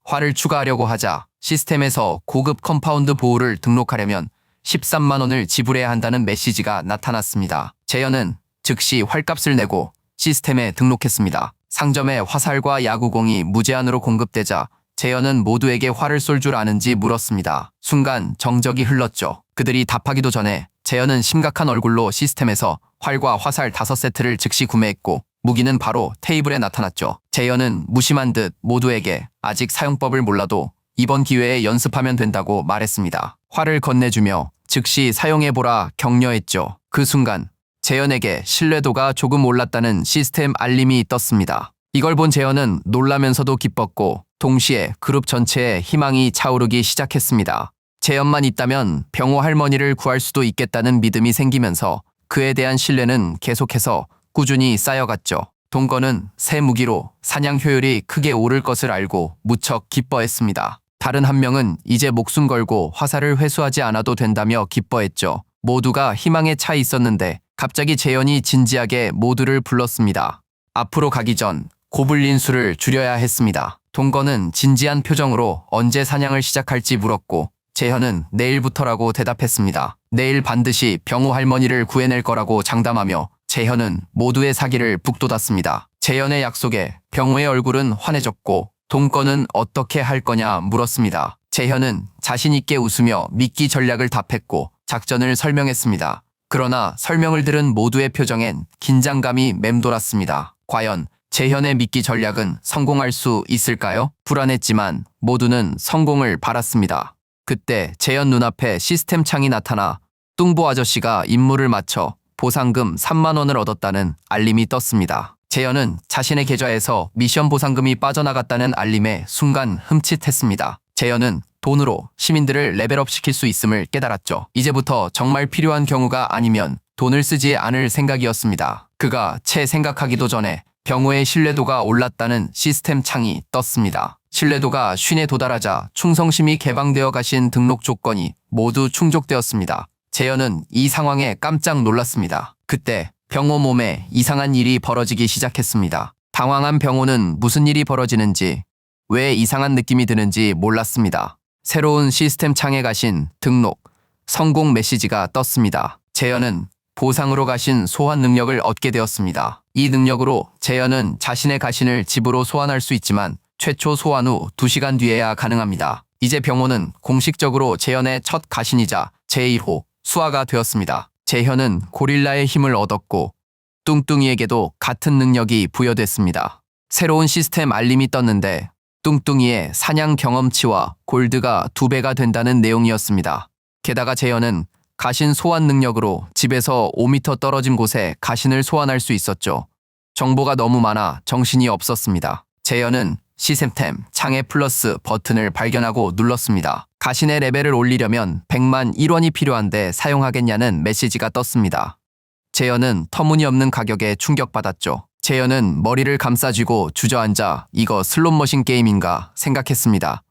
활을 추가하려고 하자 시스템에서 고급 컴파운드 보호를 등록하려면 13만 원을 지불해야 한다는 메시지가 나타났습니다. 재현은 즉시 활값을 내고 시스템에 등록했습니다. 상점에 화살과 야구공이 무제한으로 공급되자 재현은 모두에게 활을 쏠 줄 아는지 물었습니다. 순간 정적이 흘렀죠. 그들이 답하기도 전에 재현은 심각한 얼굴로 시스템에서 활과 화살 5세트를 즉시 구매했고 무기는 바로 테이블에 나타났죠. 재현은 무심한 듯 모두에게 아직 사용법을 몰라도 이번 기회에 연습하면 된다고 말했습니다. 활을 건네주며 즉시 사용해보라 격려했죠. 그 순간 재현에게 신뢰도가 조금 올랐다는 시스템 알림이 떴습니다. 이걸 본 재현은 놀라면서도 기뻤고 동시에 그룹 전체에 희망이 차오르기 시작했습니다. 재현만 있다면 병호 할머니를 구할 수도 있겠다는 믿음이 생기면서 그에 대한 신뢰는 계속해서 꾸준히 쌓여갔죠. 동거는 새 무기로 사냥 효율이 크게 오를 것을 알고 무척 기뻐했습니다. 다른 한 명은 이제 목숨 걸고 화살을 회수하지 않아도 된다며 기뻐했죠. 모두가 희망에 차 있었는데 갑자기 재현이 진지하게 모두를 불렀습니다. 앞으로 가기 전 고블린 수를 줄여야 했습니다. 동거는 진지한 표정으로 언제 사냥을 시작할지 물었고 재현은 내일부터라고 대답했습니다. 내일 반드시 병호 할머니를 구해낼 거라고 장담하며 재현은 모두의 사기를 북돋았습니다. 재현의 약속에 병호의 얼굴은 환해졌고 동거는 어떻게 할 거냐 물었습니다. 재현은 자신있게 웃으며 미끼 전략을 답했고 작전을 설명했습니다. 그러나 설명을 들은 모두의 표정엔 긴장감이 맴돌았습니다. 과연 재현의 미끼 전략은 성공할 수 있을까요? 불안했지만 모두는 성공을 바랐습니다. 그때 재현 눈앞에 시스템 창이 나타나 뚱보 아저씨가 임무를 마쳐 보상금 3만 원을 얻었다는 알림이 떴습니다. 재현은 자신의 계좌에서 미션 보상금이 빠져나갔다는 알림에 순간 흠칫했습니다. 재현은 돈으로 시민들을 레벨업 시킬 수 있음을 깨달았죠. 이제부터 정말 필요한 경우가 아니면 돈을 쓰지 않을 생각이었습니다. 그가 채 생각하기도 전에 병호의 신뢰도가 올랐다는 시스템 창이 떴습니다. 신뢰도가 50에 도달하자 충성심이 개방되어 가신 등록 조건이 모두 충족되었습니다. 재현은 이 상황에 깜짝 놀랐습니다. 그때 병호 몸에 이상한 일이 벌어지기 시작했습니다. 당황한 병호는 무슨 일이 벌어지는지, 왜 이상한 느낌이 드는지 몰랐습니다. 새로운 시스템 창에 가신 등록, 성공 메시지가 떴습니다. 재현은 보상으로 가신 소환 능력을 얻게 되었습니다. 이 능력으로 재현은 자신의 가신을 집으로 소환할 수 있지만 최초 소환 후 2시간 뒤에야 가능합니다. 이제 병호는 공식적으로 재현의 첫 가신이자 제1호 수하가 되었습니다. 재현은 고릴라의 힘을 얻었고 뚱뚱이에게도 같은 능력이 부여됐습니다. 새로운 시스템 알림이 떴는데 뚱뚱이의 사냥 경험치와 골드가 2배가 된다는 내용이었습니다. 게다가 재현은 가신 소환 능력으로 집에서 5m 떨어진 곳에 가신을 소환할 수 있었죠. 정보가 너무 많아 정신이 없었습니다. 재현은 시스템 창에 플러스 버튼을 발견하고 눌렀습니다. 가신의 레벨을 올리려면 100만 1원이 필요한데 사용하겠냐는 메시지가 떴습니다. 재현은 터무니없는 가격에 충격받았죠. 재현은 머리를 감싸쥐고 주저앉아 이거 슬롯머신 게임인가 생각했습니다.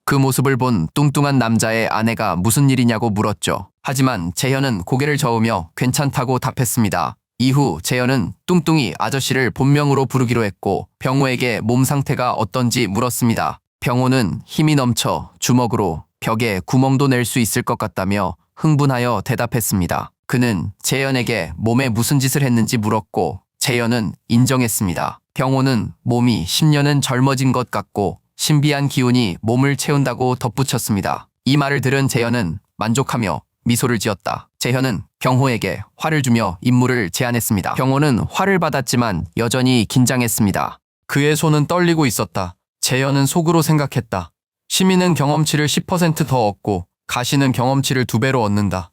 그 모습을 본 뚱뚱한 남자의 아내가 무슨 일이냐고 물었죠. 하지만 재현은 고개를 저으며 괜찮다고 답했습니다. 이후 재현은 뚱뚱이 아저씨를 본명으로 부르기로 했고 병호에게 몸 상태가 어떤지 물었습니다. 병호는 힘이 넘쳐 주먹으로 벽에 구멍도 낼 수 있을 것 같다며 흥분하여 대답했습니다. 그는 재현에게 몸에 무슨 짓을 했는지 물었고 재현은 인정했습니다. 병호는 몸이 10년은 젊어진 것 같고 신비한 기운이 몸을 채운다고 덧붙였습니다. 이 말을 들은 재현은 만족하며 미소를 지었다. 재현은 경호에게 활을 주며 임무를 제안했습니다. 경호는 활을 받았지만 여전히 긴장했습니다. 그의 손은 떨리고 있었다. 재현은 속으로 생각했다. 시민은 경험치를 10%더 얻고 가시는 경험치를 2배로 얻는다.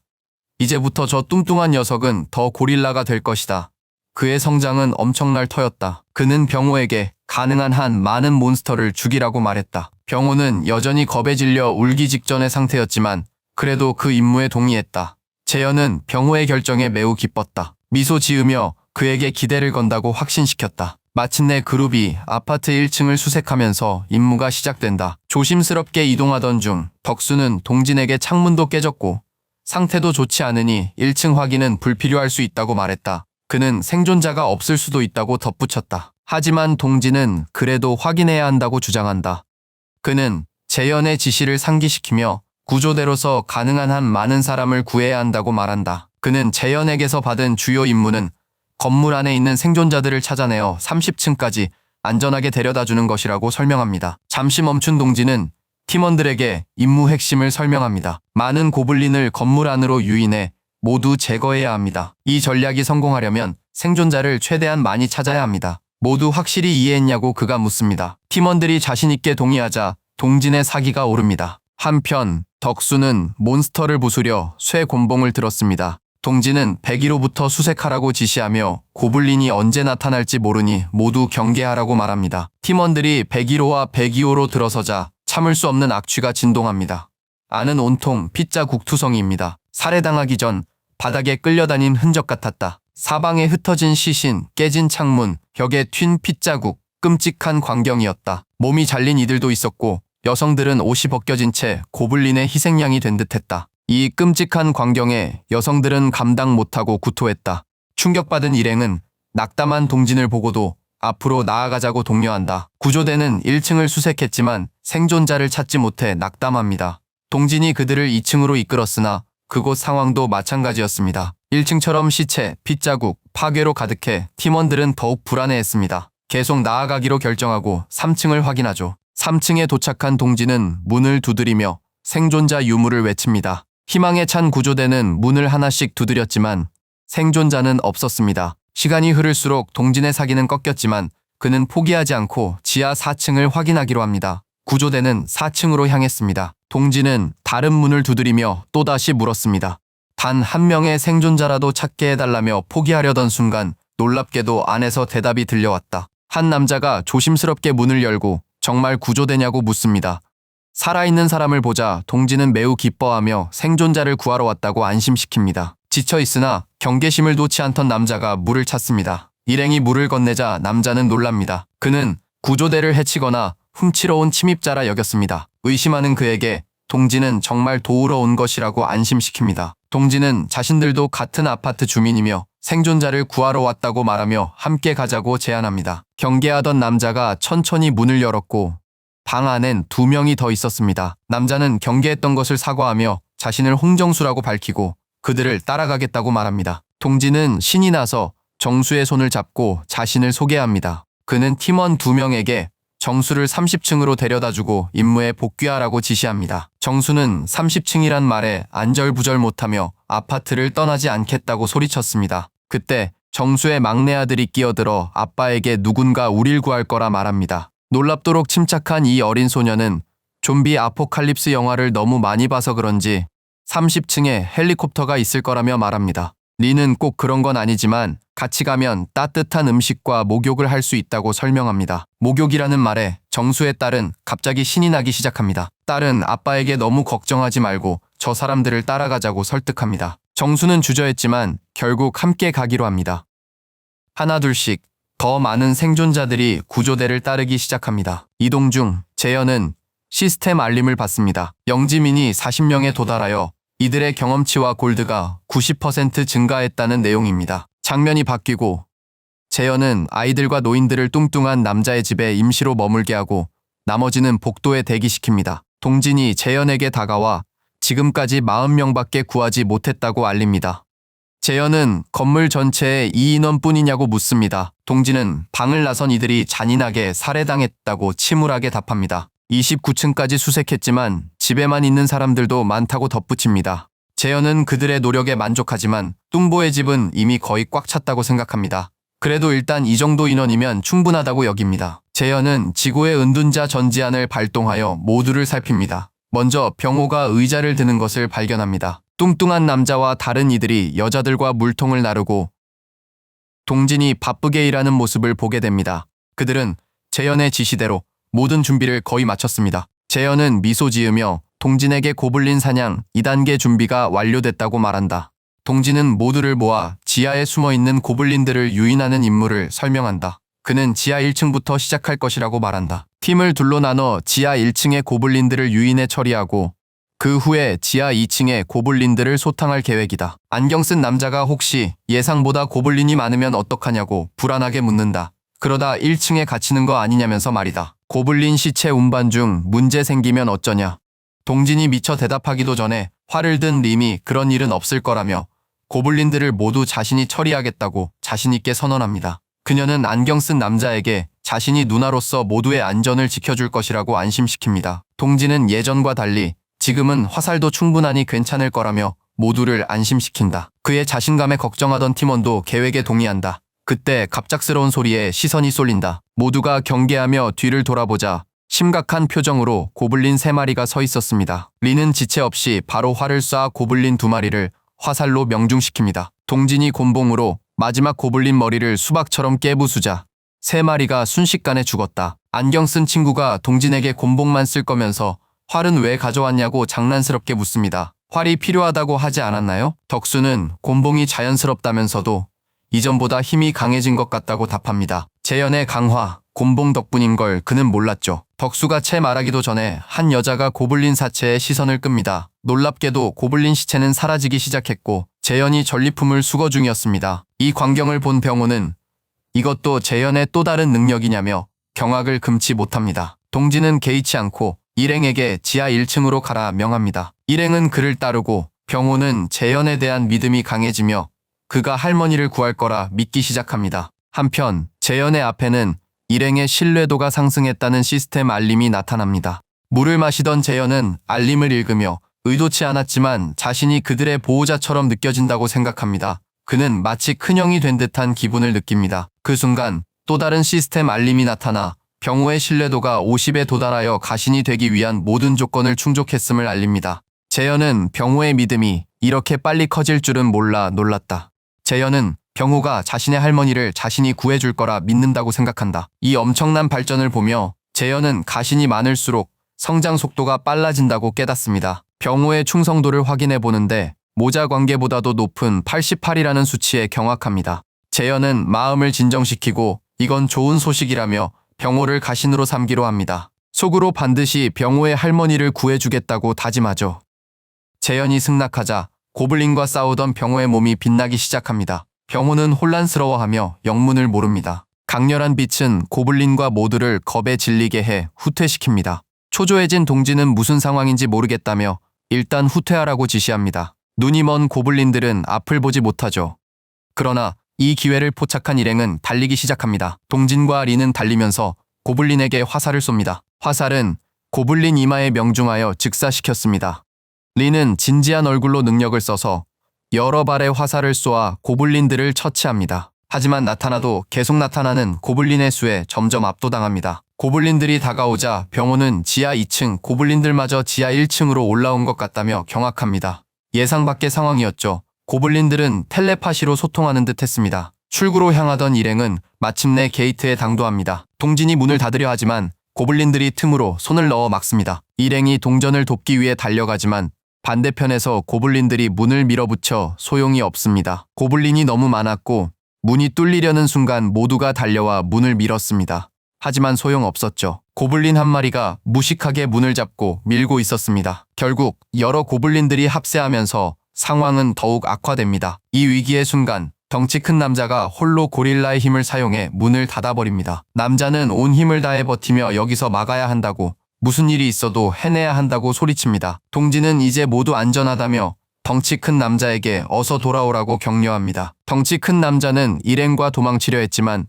이제부터 저 뚱뚱한 녀석은 더 고릴라가 될 것이다. 그의 성장은 엄청날 터였다. 그는 병호에게 가능한 한 많은 몬스터를 죽이라고 말했다. 병호는 여전히 겁에 질려 울기 직전의 상태였지만 그래도 그 임무에 동의했다. 재현은 병호의 결정에 매우 기뻤다. 미소 지으며 그에게 기대를 건다고 확신시켰다. 마침내 그룹이 아파트 1층을 수색하면서 임무가 시작된다. 조심스럽게 이동하던 중 덕수는 동진에게 창문도 깨졌고 상태도 좋지 않으니 1층 확인은 불필요할 수 있다고 말했다. 그는 생존자가 없을 수도 있다고 덧붙였다. 하지만 동진은 그래도 확인해야 한다고 주장한다. 그는 재현의 지시를 상기시키며 구조대로서 가능한 한 많은 사람을 구해야 한다고 말한다. 그는 재현에게서 받은 주요 임무는 건물 안에 있는 생존자들을 찾아내어 30층까지 안전하게 데려다주는 것이라고 설명합니다. 잠시 멈춘 동진은 팀원들에게 임무 핵심을 설명합니다. 많은 고블린을 건물 안으로 유인해 모두 제거해야 합니다. 이 전략이 성공하려면 생존자를 최대한 많이 찾아야 합니다. 모두 확실히 이해했냐고 그가 묻습니다. 팀원들이 자신있게 동의하자 동진의 사기가 오릅니다. 한편 덕수는 몬스터를 부수려 쇠 곤봉을 들었습니다. 동진은 101호부터 수색하라고 지시하며 고블린이 언제 나타날지 모르니 모두 경계하라고 말합니다. 팀원들이 101호와 102호로 들어서자 참을 수 없는 악취가 진동합니다. 안은 온통 피자 국투성이입니다. 살해당하기 전 바닥에 끌려다닌 흔적 같았다. 사방에 흩어진 시신, 깨진 창문, 벽에 튄 핏자국, 끔찍한 광경이었다. 몸이 잘린 이들도 있었고 여성들은 옷이 벗겨진 채 고블린의 희생양이 된 듯했다. 이 끔찍한 광경에 여성들은 감당 못하고 구토했다. 충격받은 일행은 낙담한 동진을 보고도 앞으로 나아가자고 독려한다. 구조대는 1층을 수색했지만 생존자를 찾지 못해 낙담합니다. 동진이 그들을 2층으로 이끌었으나 그곳 상황도 마찬가지였습니다. 1층처럼 시체, 핏자국, 파괴로 가득해 팀원들은 더욱 불안해했습니다. 계속 나아가기로 결정하고 3층을 확인하죠. 3층에 도착한 동진은 문을 두드리며 생존자 유무를 외칩니다. 희망에 찬 구조대는 문을 하나씩 두드렸지만 생존자는 없었습니다. 시간이 흐를수록 동진의 사기는 꺾였지만 그는 포기하지 않고 지하 4층을 확인하기로 합니다. 구조대는 4층으로 향했습니다. 동진은 다른 문을 두드리며 또다시 물었습니다. 단 한 명의 생존자라도 찾게 해달라며 포기하려던 순간 놀랍게도 안에서 대답이 들려왔다. 한 남자가 조심스럽게 문을 열고 정말 구조대냐고 묻습니다. 살아있는 사람을 보자 동진은 매우 기뻐하며 생존자를 구하러 왔다고 안심시킵니다. 지쳐있으나 경계심을 놓지 않던 남자가 물을 찾습니다. 일행이 물을 건네자 남자는 놀랍니다. 그는 구조대를 해치거나 훔치러 온 침입자라 여겼습니다. 의심하는 그에게 동진은 정말 도우러 온 것이라고 안심시킵니다. 동진은 자신들도 같은 아파트 주민이며 생존자를 구하러 왔다고 말하며 함께 가자고 제안합니다. 경계하던 남자가 천천히 문을 열었고 방 안엔 2명이 더 있었습니다. 남자는 경계했던 것을 사과하며 자신을 홍정수라고 밝히고 그들을 따라가겠다고 말합니다. 동진은 신이 나서 정수의 손을 잡고 자신을 소개합니다. 그는 팀원 2명에게 정수를 30층으로 데려다주고 임무에 복귀하라고 지시합니다. 정수는 30층이란 말에 안절부절 못하며 아파트를 떠나지 않겠다고 소리쳤습니다. 그때 정수의 막내 아들이 끼어들어 아빠에게 누군가 우릴 구할 거라 말합니다. 놀랍도록 침착한 이 어린 소녀는 좀비 아포칼립스 영화를 너무 많이 봐서 그런지 30층에 헬리콥터가 있을 거라며 말합니다. 리는 꼭 그런 건 아니지만 같이 가면 따뜻한 음식과 목욕을 할 수 있다고 설명합니다. 목욕이라는 말에 정수의 딸은 갑자기 신이 나기 시작합니다. 딸은 아빠에게 너무 걱정하지 말고 저 사람들을 따라가자고 설득합니다. 정수는 주저했지만 결국 함께 가기로 합니다. 하나둘씩 더 많은 생존자들이 구조대를 따르기 시작합니다. 이동 중 재현은 시스템 알림을 받습니다. 영지민이 40명에 도달하여 이들의 경험치와 골드가 90% 증가했다는 내용입니다. 장면이 바뀌고 재현은 아이들과 노인들을 뚱뚱한 남자의 집에 임시로 머물게 하고 나머지는 복도에 대기시킵니다. 동진이 재현에게 다가와 지금까지 40명밖에 구하지 못했다고 알립니다. 재현은 건물 전체에 이 인원뿐이냐고 묻습니다. 동진은 방을 나선 이들이 잔인하게 살해당했다고 침울하게 답합니다. 29층까지 수색했지만 집에만 있는 사람들도 많다고 덧붙입니다. 재현은 그들의 노력에 만족하지만 뚱보의 집은 이미 거의 꽉 찼다고 생각합니다. 그래도 일단 이 정도 인원이면 충분하다고 여깁니다. 재현은 지고의 은둔자 전지안을 발동하여 모두를 살핍니다. 먼저 병호가 의자를 드는 것을 발견합니다. 뚱뚱한 남자와 다른 이들이 여자들과 물통을 나르고 동진이 바쁘게 일하는 모습을 보게 됩니다. 그들은 재현의 지시대로 모든 준비를 거의 마쳤습니다. 재현은 미소 지으며 동진에게 고블린 사냥 2단계 준비가 완료됐다고 말한다. 동진은 모두를 모아 지하에 숨어있는 고블린들을 유인하는 임무를 설명한다. 그는 지하 1층부터 시작할 것이라고 말한다. 팀을 둘로 나눠 지하 1층의 고블린들을 유인해 처리하고 그 후에 지하 2층의 고블린들을 소탕할 계획이다. 안경 쓴 남자가 혹시 예상보다 고블린이 많으면 어떡하냐고 불안하게 묻는다. 그러다 1층에 갇히는 거 아니냐면서 말이다. 고블린 시체 운반 중 문제 생기면 어쩌냐. 동진이 미처 대답하기도 전에 활을 든 림이 그런 일은 없을 거라며 고블린들을 모두 자신이 처리하겠다고 자신있게 선언합니다. 그녀는 안경 쓴 남자에게 자신이 누나로서 모두의 안전을 지켜줄 것이라고 안심시킵니다. 동진은 예전과 달리 지금은 화살도 충분하니 괜찮을 거라며 모두를 안심시킨다. 그의 자신감에 걱정하던 팀원도 계획에 동의한다. 그때 갑작스러운 소리에 시선이 쏠린다. 모두가 경계하며 뒤를 돌아보자 심각한 표정으로 고블린 3마리가 서 있었습니다. 리는 지체 없이 바로 활을 쏴 고블린 2마리를 화살로 명중시킵니다. 동진이 곤봉으로 마지막 고블린 머리를 수박처럼 깨부수자 3마리가 순식간에 죽었다. 안경 쓴 친구가 동진에게 곤봉만 쓸 거면서 활은 왜 가져왔냐고 장난스럽게 묻습니다. 활이 필요하다고 하지 않았나요? 덕수는 곤봉이 자연스럽다면서도 이전보다 힘이 강해진 것 같다고 답합니다. 재현의 강화, 곤봉 덕분인 걸 그는 몰랐죠. 덕수가 채 말하기도 전에 한 여자가 고블린 사체에 시선을 끕니다. 놀랍게도 고블린 시체는 사라지기 시작했고 재현이 전리품을 수거 중이었습니다. 이 광경을 본 병호는 이것도 재현의 또 다른 능력이냐며 경악을 금치 못합니다. 동진은 개의치 않고 일행에게 지하 1층으로 가라 명합니다. 일행은 그를 따르고 병호는 재현에 대한 믿음이 강해지며 그가 할머니를 구할 거라 믿기 시작합니다. 한편 재현의 앞에는 일행의 신뢰도가 상승했다는 시스템 알림이 나타납니다. 물을 마시던 재현은 알림을 읽으며 의도치 않았지만 자신이 그들의 보호자처럼 느껴진다고 생각합니다. 그는 마치 큰형이 된 듯한 기분을 느낍니다. 그 순간 또 다른 시스템 알림이 나타나 병호의 신뢰도가 50에 도달하여 가신이 되기 위한 모든 조건을 충족했음을 알립니다. 재현은 병호의 믿음이 이렇게 빨리 커질 줄은 몰라 놀랐다. 재현은 병호가 자신의 할머니를 자신이 구해줄 거라 믿는다고 생각한다. 이 엄청난 발전을 보며 재현은 가신이 많을수록 성장 속도가 빨라진다고 깨닫습니다. 병호의 충성도를 확인해 보는데 모자 관계보다도 높은 88이라는 수치에 경악합니다. 재현은 마음을 진정시키고 이건 좋은 소식이라며 병호를 가신으로 삼기로 합니다. 속으로 반드시 병호의 할머니를 구해주겠다고 다짐하죠. 재현이 승낙하자 고블린과 싸우던 병호의 몸이 빛나기 시작합니다. 병호는 혼란스러워하며 영문을 모릅니다. 강렬한 빛은 고블린과 모두를 겁에 질리게 해 후퇴시킵니다. 초조해진 동진은 무슨 상황인지 모르겠다며 일단 후퇴하라고 지시합니다. 눈이 먼 고블린들은 앞을 보지 못하죠. 그러나 이 기회를 포착한 일행은 달리기 시작합니다. 동진과 리는 달리면서 고블린에게 화살을 쏩니다. 화살은 고블린 이마에 명중하여 즉사시켰습니다. 리는 진지한 얼굴로 능력을 써서 여러 발의 화살을 쏘아 고블린들을 처치합니다. 하지만 나타나도 계속 나타나는 고블린의 수에 점점 압도당합니다. 고블린들이 다가오자 병호는 지하 2층 고블린들마저 지하 1층으로 올라온 것 같다며 경악합니다. 예상 밖의 상황이었죠. 고블린들은 텔레파시로 소통하는 듯 했습니다. 출구로 향하던 일행은 마침내 게이트에 당도합니다. 동진이 문을 닫으려 하지만 고블린들이 틈으로 손을 넣어 막습니다. 일행이 동전을 돕기 위해 달려가지만 반대편에서 고블린들이 문을 밀어붙여 소용이 없습니다. 고블린이 너무 많았고 문이 뚫리려는 순간 모두가 달려와 문을 밀었습니다. 하지만 소용없었죠. 고블린 한 마리가 무식하게 문을 잡고 밀고 있었습니다. 결국 여러 고블린들이 합세하면서 상황은 더욱 악화됩니다. 이 위기의 순간 덩치 큰 남자가 홀로 고릴라의 힘을 사용해 문을 닫아버립니다. 남자는 온 힘을 다해 버티며 여기서 막아야 한다고 무슨 일이 있어도 해내야 한다고 소리칩니다. 동진은 이제 모두 안전하다며 덩치 큰 남자에게 어서 돌아오라고 격려합니다. 덩치 큰 남자는 일행과 도망치려 했지만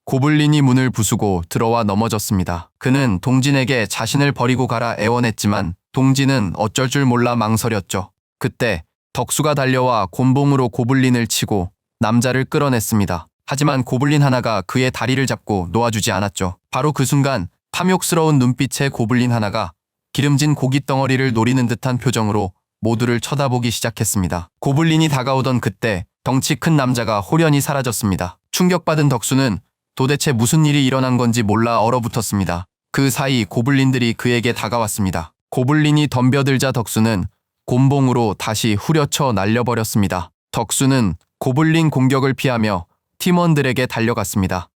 고블린이 문을 부수고 들어와 넘어졌습니다. 그는 동진에게 자신을 버리고 가라 애원했지만 동진은 어쩔 줄 몰라 망설였죠. 그때 덕수가 달려와 곤봉으로 고블린을 치고 남자를 끌어냈습니다. 하지만 고블린 하나가 그의 다리를 잡고 놓아주지 않았죠. 바로 그 순간 탐욕스러운 눈빛의 고블린 하나가 기름진 고깃덩어리를 노리는 듯한 표정으로 모두를 쳐다보기 시작했습니다. 고블린이 다가오던 그때 덩치 큰 남자가 홀연히 사라졌습니다. 충격받은 덕수는 도대체 무슨 일이 일어난 건지 몰라 얼어붙었습니다. 그 사이 고블린들이 그에게 다가왔습니다. 고블린이 덤벼들자 덕수는 곤봉으로 다시 후려쳐 날려버렸습니다. 덕수는 고블린 공격을 피하며 팀원들에게 달려갔습니다.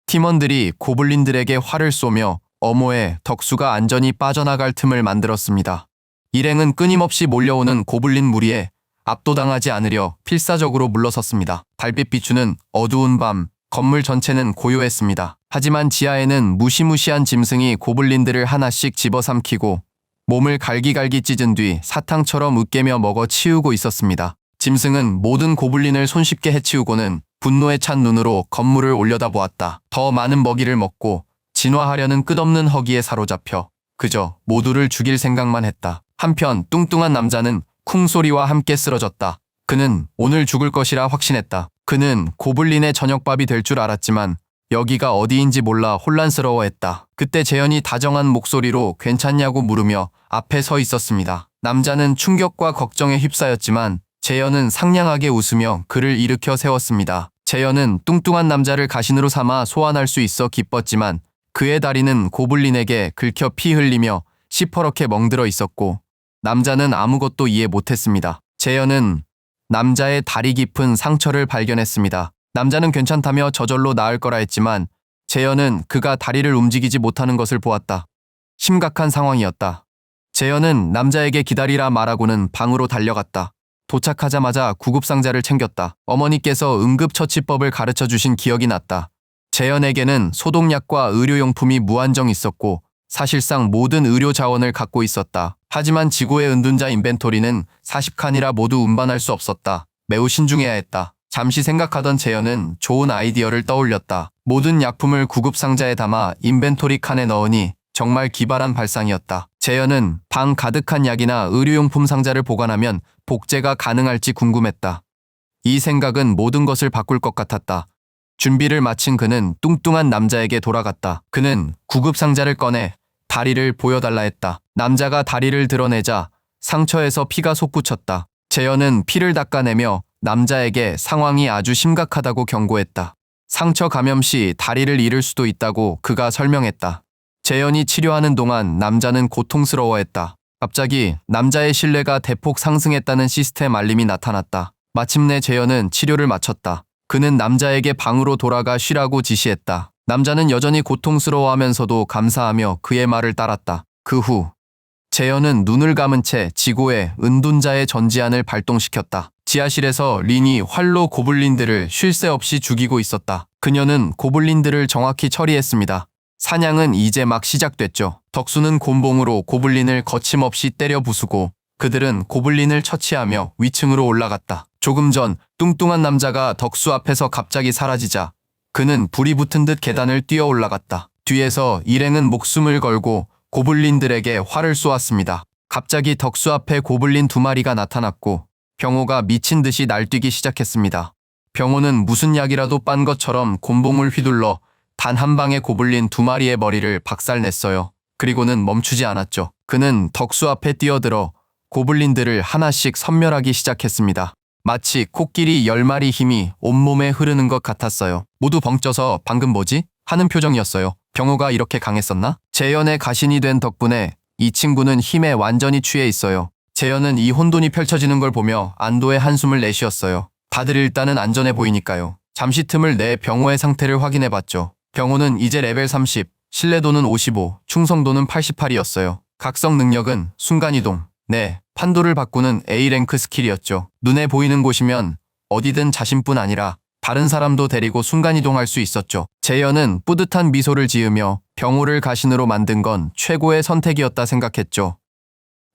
팀원들이 고블린들에게 활을 쏘며 엄호해 덕수가 안전히 빠져나갈 틈을 만들었습니다. 일행은 끊임없이 몰려오는 고블린 무리에 압도당하지 않으려 필사적으로 물러섰습니다. 달빛 비추는 어두운 밤, 건물 전체는 고요했습니다. 하지만 지하에는 무시무시한 짐승이 고블린들을 하나씩 집어삼키고 몸을 갈기갈기 찢은 뒤 사탕처럼 으깨며 먹어 치우고 있었습니다. 짐승은 모든 고블린을 손쉽게 해치우고는 분노에 찬 눈으로 건물을 올려다보았다. 더 많은 먹이를 먹고 진화하려는 끝없는 허기에 사로잡혀 그저 모두를 죽일 생각만 했다. 한편 뚱뚱한 남자는 쿵소리와 함께 쓰러졌다. 그는 오늘 죽을 것이라 확신했다. 그는 고블린의 저녁밥이 될 줄 알았지만 여기가 어디인지 몰라 혼란스러워했다. 그때 재현이 다정한 목소리로 괜찮냐고 물으며 앞에 서 있었습니다. 남자는 충격과 걱정에 휩싸였지만 재현은 상냥하게 웃으며 그를 일으켜 세웠습니다. 재현은 뚱뚱한 남자를 가신으로 삼아 소환할 수 있어 기뻤지만 그의 다리는 고블린에게 긁혀 피 흘리며 시퍼렇게 멍들어 있었고 남자는 아무것도 이해 못했습니다. 재현은 남자의 다리 깊은 상처를 발견했습니다. 남자는 괜찮다며 저절로 나을 거라 했지만 재현은 그가 다리를 움직이지 못하는 것을 보았다. 심각한 상황이었다. 재현은 남자에게 기다리라 말하고는 방으로 달려갔다. 도착하자마자 구급상자를 챙겼다. 어머니께서 응급처치법을 가르쳐 주신 기억이 났다. 재현에게는 소독약과 의료용품이 무한정 있었고 사실상 모든 의료 자원을 갖고 있었다. 하지만 지구의 은둔자 인벤토리는 40칸이라 모두 운반할 수 없었다. 매우 신중해야 했다. 잠시 생각하던 재현은 좋은 아이디어를 떠올렸다. 모든 약품을 구급상자에 담아 인벤토리 칸에 넣으니 정말 기발한 발상이었다. 재현은 방 가득한 약이나 의료용품 상자를 보관하면 복제가 가능할지 궁금했다. 이 생각은 모든 것을 바꿀 것 같았다. 준비를 마친 그는 뚱뚱한 남자에게 돌아갔다. 그는 구급상자를 꺼내 다리를 보여달라 했다. 남자가 다리를 드러내자 상처에서 피가 솟구쳤다. 재현은 피를 닦아내며 남자에게 상황이 아주 심각하다고 경고했다. 상처 감염 시 다리를 잃을 수도 있다고 그가 설명했다. 재현이 치료하는 동안 남자는 고통스러워했다. 갑자기 남자의 신뢰가 대폭 상승했다는 시스템 알림이 나타났다. 마침내 재현은 치료를 마쳤다. 그는 남자에게 방으로 돌아가 쉬라고 지시했다. 남자는 여전히 고통스러워하면서도 감사하며 그의 말을 따랐다. 그 후 재현은 눈을 감은 채 지고의 은둔자의 전지안을 발동시켰다. 지하실에서 린이 활로 고블린들을 쉴 새 없이 죽이고 있었다. 그녀는 고블린들을 정확히 처리했습니다. 사냥은 이제 막 시작됐죠. 덕수는 곤봉으로 고블린을 거침없이 때려 부수고 그들은 고블린을 처치하며 위층으로 올라갔다. 조금 전 뚱뚱한 남자가 덕수 앞에서 갑자기 사라지자 그는 불이 붙은 듯 계단을 뛰어 올라갔다. 뒤에서 일행은 목숨을 걸고 고블린들에게 활을 쏘았습니다. 갑자기 덕수 앞에 고블린 2마리가 나타났고 병호가 미친 듯이 날뛰기 시작했습니다. 병호는 무슨 약이라도 빤 것처럼 곤봉을 휘둘러 단 한 방에 고블린 2마리의 머리를 박살냈어요. 그리고는 멈추지 않았죠. 그는 덕수 앞에 뛰어들어 고블린들을 하나씩 섬멸하기 시작했습니다. 마치 코끼리 10마리 힘이 온몸에 흐르는 것 같았어요. 모두 벙쪄서 방금 뭐지? 하는 표정이었어요. 병호가 이렇게 강했었나? 재현의 가신이 된 덕분에 이 친구는 힘에 완전히 취해 있어요. 재현은 이 혼돈이 펼쳐지는 걸 보며 안도의 한숨을 내쉬었어요. 다들 일단은 안전해 보이니까요. 잠시 틈을 내 병호의 상태를 확인해봤죠. 병호는 이제 레벨 30, 신뢰도는 55, 충성도는 88이었어요. 각성 능력은 순간이동, 판도를 바꾸는 A랭크 스킬이었죠. 눈에 보이는 곳이면 어디든 자신뿐 아니라 다른 사람도 데리고 순간이동할 수 있었죠. 재현은 뿌듯한 미소를 지으며 병호를 가신으로 만든 건 최고의 선택이었다 생각했죠.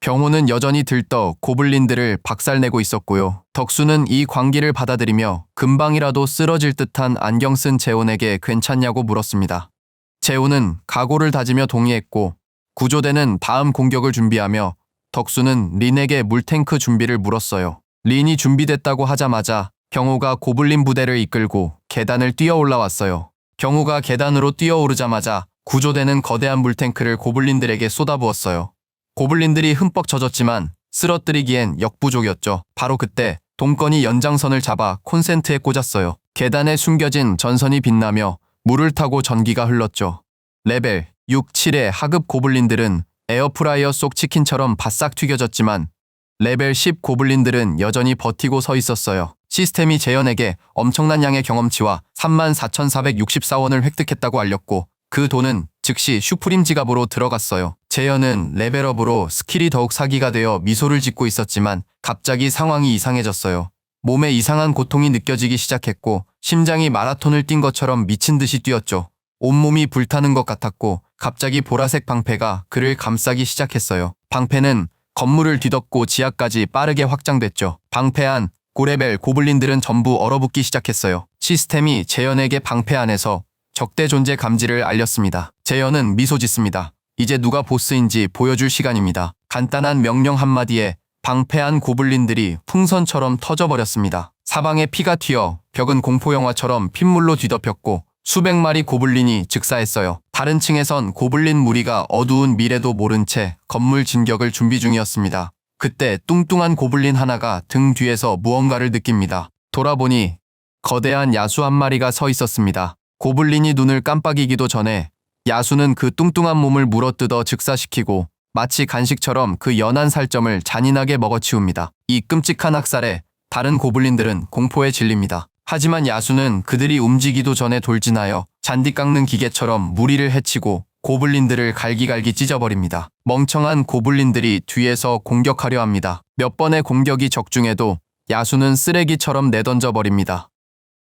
병호는 여전히 들떠 고블린들을 박살내고 있었고요. 덕수는 이 광기를 받아들이며 금방이라도 쓰러질 듯한 안경 쓴 재혼에게 괜찮냐고 물었습니다. 재혼은 각오를 다지며 동의했고 구조대는 다음 공격을 준비하며 덕수는 린에게 물탱크 준비를 물었어요. 린이 준비됐다고 하자마자 병호가 고블린 부대를 이끌고 계단을 뛰어 올라왔어요. 병호가 계단으로 뛰어오르자마자 구조대는 거대한 물탱크를 고블린들에게 쏟아부었어요. 고블린들이 흠뻑 젖었지만 쓰러뜨리기엔 역부족이었죠. 바로 그때 동건이 연장선을 잡아 콘센트에 꽂았어요. 계단에 숨겨진 전선이 빛나며 물을 타고 전기가 흘렀죠. 레벨 6, 7의 하급 고블린들은 에어프라이어 속 치킨처럼 바싹 튀겨졌지만 레벨 10 고블린들은 여전히 버티고 서 있었어요. 시스템이 재현에게 엄청난 양의 경험치와 34,464원을 획득했다고 알렸고 그 돈은 즉시 슈프림 지갑으로 들어갔어요. 재현은 레벨업으로 스킬이 더욱 사기가 되어 미소를 짓고 있었지만 갑자기 상황이 이상해졌어요. 몸에 이상한 고통이 느껴지기 시작했고 심장이 마라톤을 뛴 것처럼 미친 듯이 뛰었죠. 온몸이 불타는 것 같았고 갑자기 보라색 방패가 그를 감싸기 시작했어요. 방패는 건물을 뒤덮고 지하까지 빠르게 확장됐죠. 방패 안 고레벨 고블린들은 전부 얼어붙기 시작했어요. 시스템이 재현에게 방패 안에서 적대 존재 감지를 알렸습니다. 재현은 미소 짓습니다. 이제 누가 보스인지 보여줄 시간입니다. 간단한 명령 한마디에 방패 안 고블린들이 풍선처럼 터져버렸습니다. 사방에 피가 튀어 벽은 공포영화처럼 핏물로 뒤덮였고 수백 마리 고블린이 즉사했어요. 다른 층에선 고블린 무리가 어두운 미래도 모른 채 건물 진격을 준비 중이었습니다. 그때 뚱뚱한 고블린 하나가 등 뒤에서 무언가를 느낍니다. 돌아보니 거대한 야수 한 마리가 서 있었습니다. 고블린이 눈을 깜빡이기도 전에 야수는 그 뚱뚱한 몸을 물어뜯어 즉사시키고 마치 간식처럼 그 연한 살점을 잔인하게 먹어치웁니다. 이 끔찍한 학살에 다른 고블린들은 공포에 질립니다. 하지만 야수는 그들이 움직이기도 전에 돌진하여 잔디 깎는 기계처럼 무리를 해치고 고블린들을 갈기갈기 찢어버립니다. 멍청한 고블린들이 뒤에서 공격하려 합니다. 몇 번의 공격이 적중해도 야수는 쓰레기처럼 내던져버립니다.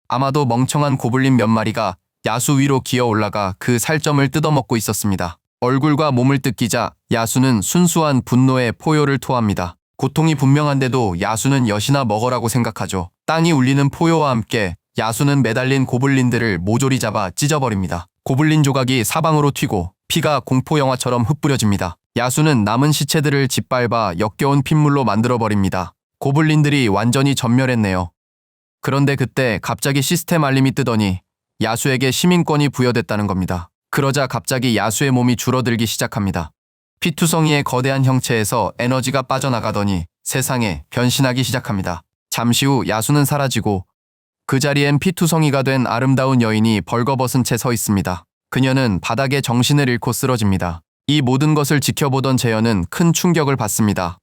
아마도 멍청한 고블린 몇 마리가 야수 위로 기어 올라가 그 살점을 뜯어먹고 있었습니다. 얼굴과 몸을 뜯기자 야수는 순수한 분노의 포효를 토합니다. 고통이 분명한데도 야수는 엿이나 먹으라고 생각하죠. 땅이 울리는 포효와 함께 야수는 매달린 고블린들을 모조리 잡아 찢어버립니다. 고블린 조각이 사방으로 튀고 피가 공포영화처럼 흩뿌려집니다. 야수는 남은 시체들을 짓밟아 역겨운 핏물로 만들어버립니다. 고블린들이 완전히 전멸했네요. 그런데 그때 갑자기 시스템 알림이 뜨더니 야수에게 시민권이 부여됐다는 겁니다. 그러자 갑자기 야수의 몸이 줄어들기 시작합니다. 피투성이의 거대한 형체에서 에너지가 빠져나가더니 세상에 변신하기 시작합니다. 잠시 후 야수는 사라지고 그 자리엔 피투성이가 된 아름다운 여인이 벌거벗은 채 서 있습니다. 그녀는 바닥에 정신을 잃고 쓰러집니다. 이 모든 것을 지켜보던 재현은 큰 충격을 받습니다.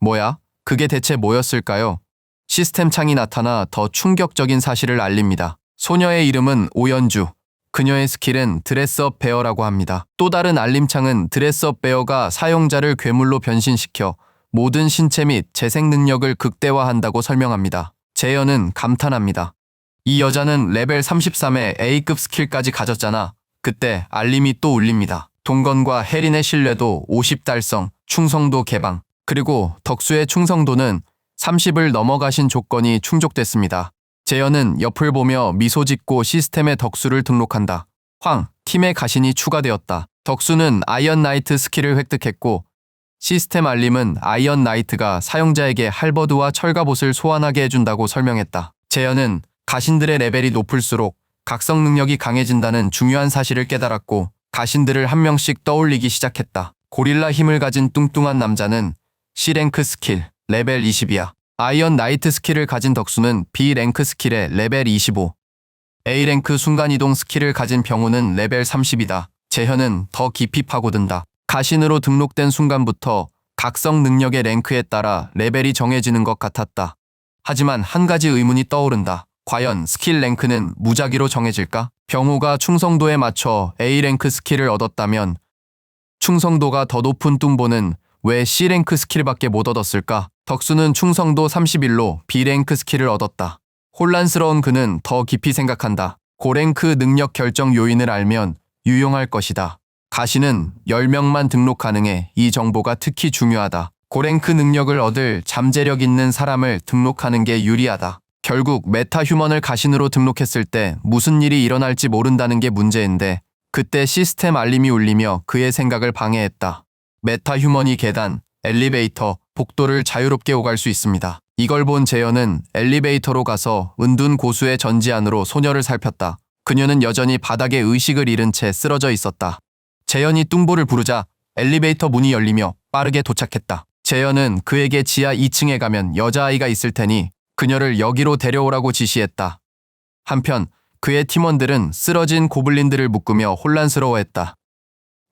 뭐야? 그게 대체 뭐였을까요? 시스템 창이 나타나 더 충격적인 사실을 알립니다. 소녀의 이름은 오연주. 그녀의 스킬은 드레스업 베어라고 합니다. 또 다른 알림창은 드레스업 베어가 사용자를 괴물로 변신시켜 모든 신체 및 재생 능력을 극대화한다고 설명합니다. 재현은 감탄합니다. 이 여자는 레벨 33의 A급 스킬까지 가졌잖아. 그때 알림이 또 울립니다. 동건과 혜린의 신뢰도 50 달성, 충성도 개방. 그리고 덕수의 충성도는 30을 넘어가신 조건이 충족됐습니다. 재현은 옆을 보며 미소 짓고 시스템에 덕수를 등록한다. 팀의 가신이 추가되었다. 덕수는 아이언 나이트 스킬을 획득했고 시스템 알림은 아이언 나이트가 사용자에게 할버드와 철갑옷을 소환하게 해준다고 설명했다. 재현은 가신들의 레벨이 높을수록 각성 능력이 강해진다는 중요한 사실을 깨달았고 가신들을 한 명씩 떠올리기 시작했다. 고릴라 힘을 가진 뚱뚱한 남자는 C랭크 스킬 레벨 20이야. 아이언 나이트 스킬을 가진 덕수는 B랭크 스킬의 레벨 25. A랭크 순간이동 스킬을 가진 병우는 레벨 30이다. 재현은 더 깊이 파고든다. 가신으로 등록된 순간부터 각성 능력의 랭크에 따라 레벨이 정해지는 것 같았다. 하지만 한 가지 의문이 떠오른다. 과연 스킬 랭크는 무작위로 정해질까? 병우가 충성도에 맞춰 A랭크 스킬을 얻었다면 충성도가 더 높은 뚱보는 왜 C랭크 스킬밖에 못 얻었을까? 덕수는 충성도 31로 B랭크 스킬을 얻었다. 혼란스러운 그는 더 깊이 생각한다. 고랭크 능력 결정 요인을 알면 유용할 것이다. 가신은 10명만 등록 가능해 이 정보가 특히 중요하다. 고랭크 능력을 얻을 잠재력 있는 사람을 등록하는 게 유리하다. 결국 메타휴먼을 가신으로 등록했을 때 무슨 일이 일어날지 모른다는 게 문제인데 그때 시스템 알림이 울리며 그의 생각을 방해했다. 메타휴먼이 계단, 엘리베이터, 복도를 자유롭게 오갈 수 있습니다. 이걸 본 재현은 엘리베이터로 가서 은둔 고수의 전지 안으로 소녀를 살폈다. 그녀는 여전히 바닥에 의식을 잃은 채 쓰러져 있었다. 재현이 뚱보를 부르자 엘리베이터 문이 열리며 빠르게 도착했다. 재현은 그에게 지하 2층에 가면 여자아이가 있을 테니 그녀를 여기로 데려오라고 지시했다. 한편 그의 팀원들은 쓰러진 고블린들을 묶으며 혼란스러워했다.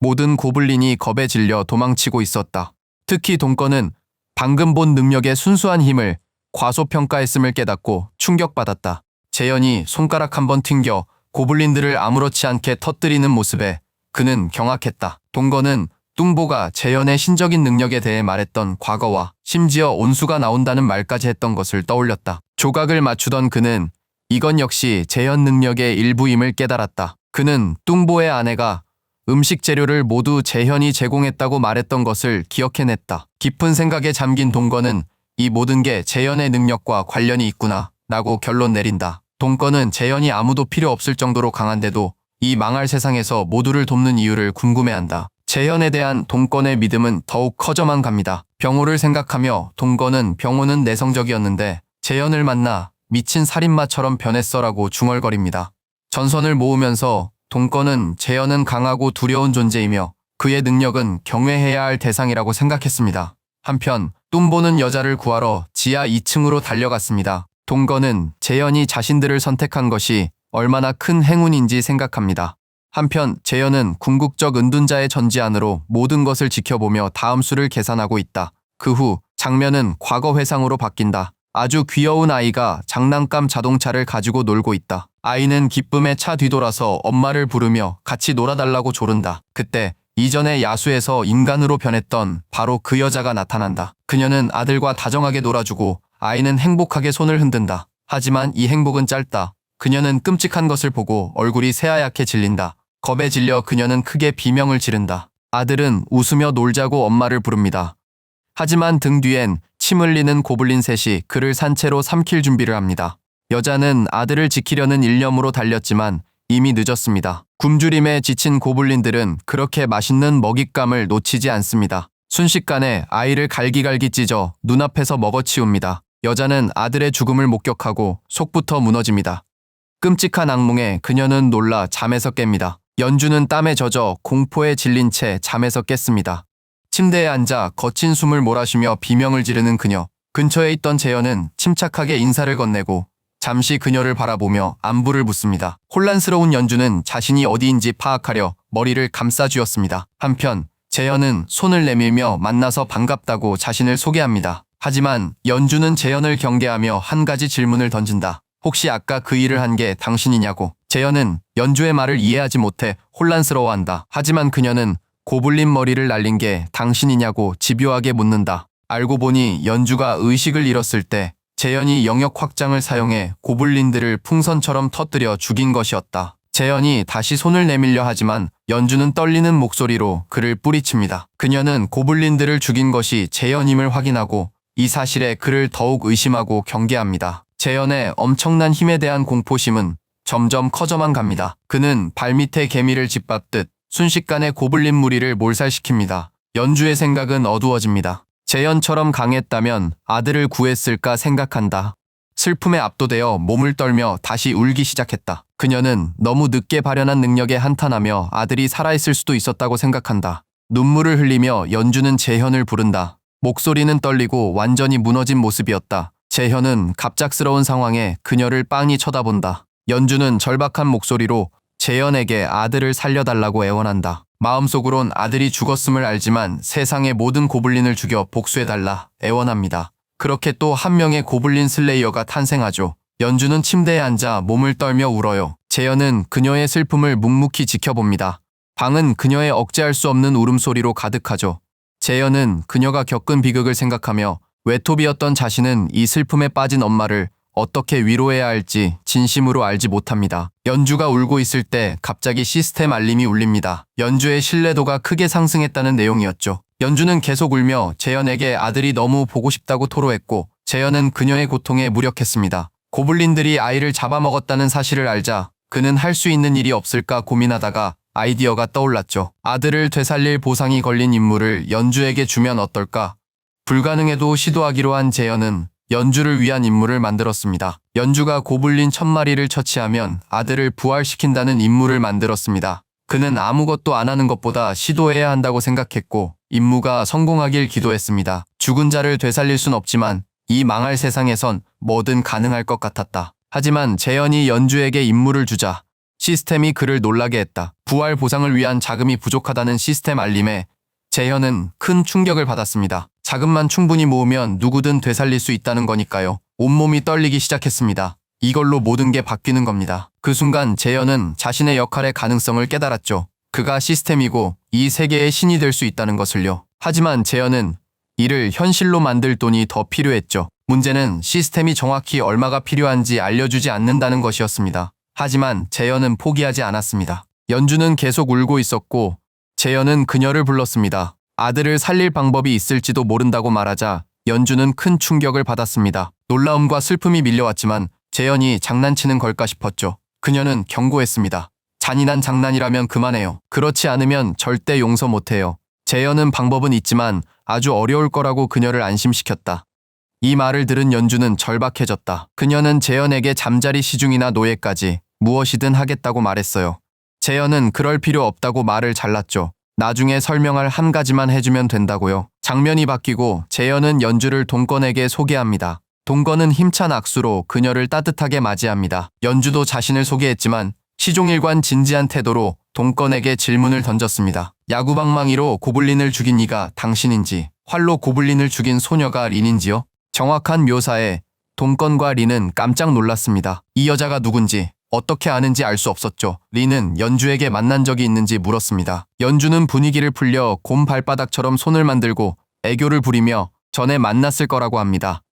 모든 고블린이 겁에 질려 도망치고 있었다. 특히 동건은 방금 본 능력의 순수한 힘을 과소평가했음을 깨닫고 충격받았다. 재현이 손가락 한번 튕겨 고블린들을 아무렇지 않게 터뜨리는 모습에 그는 경악했다. 동건은 뚱보가 재현의 신적인 능력에 대해 말했던 과거와 심지어 온수가 나온다는 말까지 했던 것을 떠올렸다. 조각을 맞추던 그는 이건 역시 재현 능력의 일부임을 깨달았다. 그는 뚱보의 아내가 음식 재료를 모두 재현이 제공했다고 말했던 것을 기억해냈다. 깊은 생각에 잠긴 동건은 이 모든 게 재현의 능력과 관련이 있구나 라고 결론 내린다. 동건은 재현이 아무도 필요 없을 정도로 강한데도 이 망할 세상에서 모두를 돕는 이유를 궁금해한다. 재현에 대한 동건의 믿음은 더욱 커져만 갑니다. 병호를 생각하며 동건은 병호는 내성적이었는데 재현을 만나 미친 살인마처럼 변했어라고 중얼거립니다. 전선을 모으면서 동건은 재현은 강하고 두려운 존재이며 그의 능력은 경외해야 할 대상이라고 생각했습니다. 한편 뚱보는 여자를 구하러 지하 2층으로 달려갔습니다. 동건은 재현이 자신들을 선택한 것이 얼마나 큰 행운인지 생각합니다. 한편 재현은 궁극적 은둔자의 전지 안으로 모든 것을 지켜보며 다음 수를 계산하고 있다. 그 후 장면은 과거 회상으로 바뀐다. 아주 귀여운 아이가 장난감 자동차를 가지고 놀고 있다. 아이는 기쁨에 차 뒤돌아서 엄마를 부르며 같이 놀아달라고 조른다. 그때 이전에 야수에서 인간으로 변했던 바로 그 여자가 나타난다. 그녀는 아들과 다정하게 놀아주고 아이는 행복하게 손을 흔든다. 하지만 이 행복은 짧다. 그녀는 끔찍한 것을 보고 얼굴이 새하얗게 질린다. 겁에 질려 그녀는 크게 비명을 지른다. 아들은 웃으며 놀자고 엄마를 부릅니다. 하지만 등 뒤엔 침 흘리는 고블린 셋이 그를 산채로 삼킬 준비를 합니다. 여자는 아들을 지키려는 일념으로 달렸지만 이미 늦었습니다. 굶주림에 지친 고블린들은 그렇게 맛있는 먹잇감을 놓치지 않습니다. 순식간에 아이를 갈기갈기 찢어 눈앞에서 먹어치웁니다. 여자는 아들의 죽음을 목격하고 속부터 무너집니다. 끔찍한 악몽에 그녀는 놀라 잠에서 깹니다. 연주는 땀에 젖어 공포에 질린 채 잠에서 깼습니다. 침대에 앉아 거친 숨을 몰아쉬며 비명을 지르는 그녀. 근처에 있던 재현은 침착하게 인사를 건네고 잠시 그녀를 바라보며 안부를 묻습니다. 혼란스러운 연주는 자신이 어디인지 파악하려 머리를 감싸쥐었습니다. 한편 재현은 손을 내밀며 만나서 반갑다고 자신을 소개합니다. 하지만 연주는 재현을 경계하며 한 가지 질문을 던진다. 혹시 아까 그 일을 한 게 당신이냐고. 재현은 연주의 말을 이해하지 못해 혼란스러워한다. 하지만 그녀는 고블린 머리를 날린 게 당신이냐고 집요하게 묻는다. 알고 보니 연주가 의식을 잃었을 때 재현이 영역 확장을 사용해 고블린들을 풍선처럼 터뜨려 죽인 것이었다. 재현이 다시 손을 내밀려 하지만 연주는 떨리는 목소리로 그를 뿌리칩니다. 그녀는 고블린들을 죽인 것이 재현임을 확인하고 이 사실에 그를 더욱 의심하고 경계합니다. 재현의 엄청난 힘에 대한 공포심은 점점 커져만 갑니다. 그는 발밑에 개미를 짓밟듯 순식간에 고블린 무리를 몰살시킵니다. 연주의 생각은 어두워집니다. 재현처럼 강했다면 아들을 구했을까 생각한다. 슬픔에 압도되어 몸을 떨며 다시 울기 시작했다. 그녀는 너무 늦게 발현한 능력에 한탄하며 아들이 살아있을 수도 있었다고 생각한다. 눈물을 흘리며 연주는 재현을 부른다. 목소리는 떨리고 완전히 무너진 모습이었다. 재현은 갑작스러운 상황에 그녀를 빤히 쳐다본다. 연주는 절박한 목소리로 재현에게 아들을 살려달라고 애원한다. 마음속으론 아들이 죽었음을 알지만 세상의 모든 고블린을 죽여 복수해달라 애원합니다. 그렇게 또 한 명의 고블린 슬레이어가 탄생하죠. 연주는 침대에 앉아 몸을 떨며 울어요. 재현은 그녀의 슬픔을 묵묵히 지켜봅니다. 방은 그녀의 억제할 수 없는 울음소리로 가득하죠. 재현은 그녀가 겪은 비극을 생각하며 외톨이였던 자신은 이 슬픔에 빠진 엄마를 어떻게 위로해야 할지 진심으로 알지 못합니다. 연주가 울고 있을 때 갑자기 시스템 알림이 울립니다. 연주의 신뢰도가 크게 상승했다는 내용이었죠. 연주는 계속 울며 재현에게 아들이 너무 보고 싶다고 토로했고 재현은 그녀의 고통에 무력했습니다. 고블린들이 아이를 잡아먹었다는 사실을 알자 그는 할 수 있는 일이 없을까 고민하다가 아이디어가 떠올랐죠. 아들을 되살릴 보상이 걸린 인물을 연주에게 주면 어떨까? 불가능해도 시도하기로 한 재현은 연주를 위한 인물을 만들었습니다. 연주가 고블린 1000마리를 처치하면 아들을 부활시킨다는 인물을 만들었습니다. 그는 아무것도 안 하는 것보다 시도해야 한다고 생각했고 임무가 성공하길 기도했습니다. 죽은 자를 되살릴 순 없지만 이 망할 세상에선 뭐든 가능할 것 같았다. 하지만 재현이 연주에게 임무를 주자 시스템이 그를 놀라게 했다. 부활 보상을 위한 자금이 부족하다는 시스템 알림에 재현은 큰 충격을 받았습니다. 자금만 충분히 모으면 누구든 되살릴 수 있다는 거니까요. 온몸이 떨리기 시작했습니다. 이걸로 모든 게 바뀌는 겁니다. 그 순간 재현은 자신의 역할의 가능성을 깨달았죠. 그가 시스템이고 이 세계의 신이 될 수 있다는 것을요. 하지만 재현은 이를 현실로 만들 돈이 더 필요했죠. 문제는 시스템이 정확히 얼마가 필요한지 알려주지 않는다는 것이었습니다. 하지만 재현은 포기하지 않았습니다. 연주는 계속 울고 있었고 재현은 그녀를 불렀습니다. 아들을 살릴 방법이 있을지도 모른다고 말하자 연주는 큰 충격을 받았습니다. 놀라움과 슬픔이 밀려왔지만 재현이 장난치는 걸까 싶었죠. 그녀는 경고했습니다. 잔인한 장난이라면 그만해요. 그렇지 않으면 절대 용서 못해요. 재현은 방법은 있지만 아주 어려울 거라고 그녀를 안심시켰다. 이 말을 들은 연주는 절박해졌다. 그녀는 재현에게 잠자리 시중이나 노예까지 무엇이든 하겠다고 말했어요. 재현은 그럴 필요 없다고 말을 잘랐죠. 나중에 설명할 한 가지만 해주면 된다고요. 장면이 바뀌고 재현은 연주를 동건에게 소개합니다. 동건은 힘찬 악수로 그녀를 따뜻하게 맞이합니다. 연주도 자신을 소개했지만 시종일관 진지한 태도로 동건에게 질문을 던졌습니다. 야구방망이로 고블린을 죽인 이가 당신인지, 활로 고블린을 죽인 소녀가 린인지요? 정확한 묘사에 동건과 린은 깜짝 놀랐습니다. 이 여자가 누군지, 어떻게 아는지 알 수 없었죠. 린은 연주에게 만난 적이 있는지 물었습니다. 연주는 분위기를 풀려 곰 발바닥처럼 손을 만들고 애교를 부리며 전에 만났을 거라고 합니다.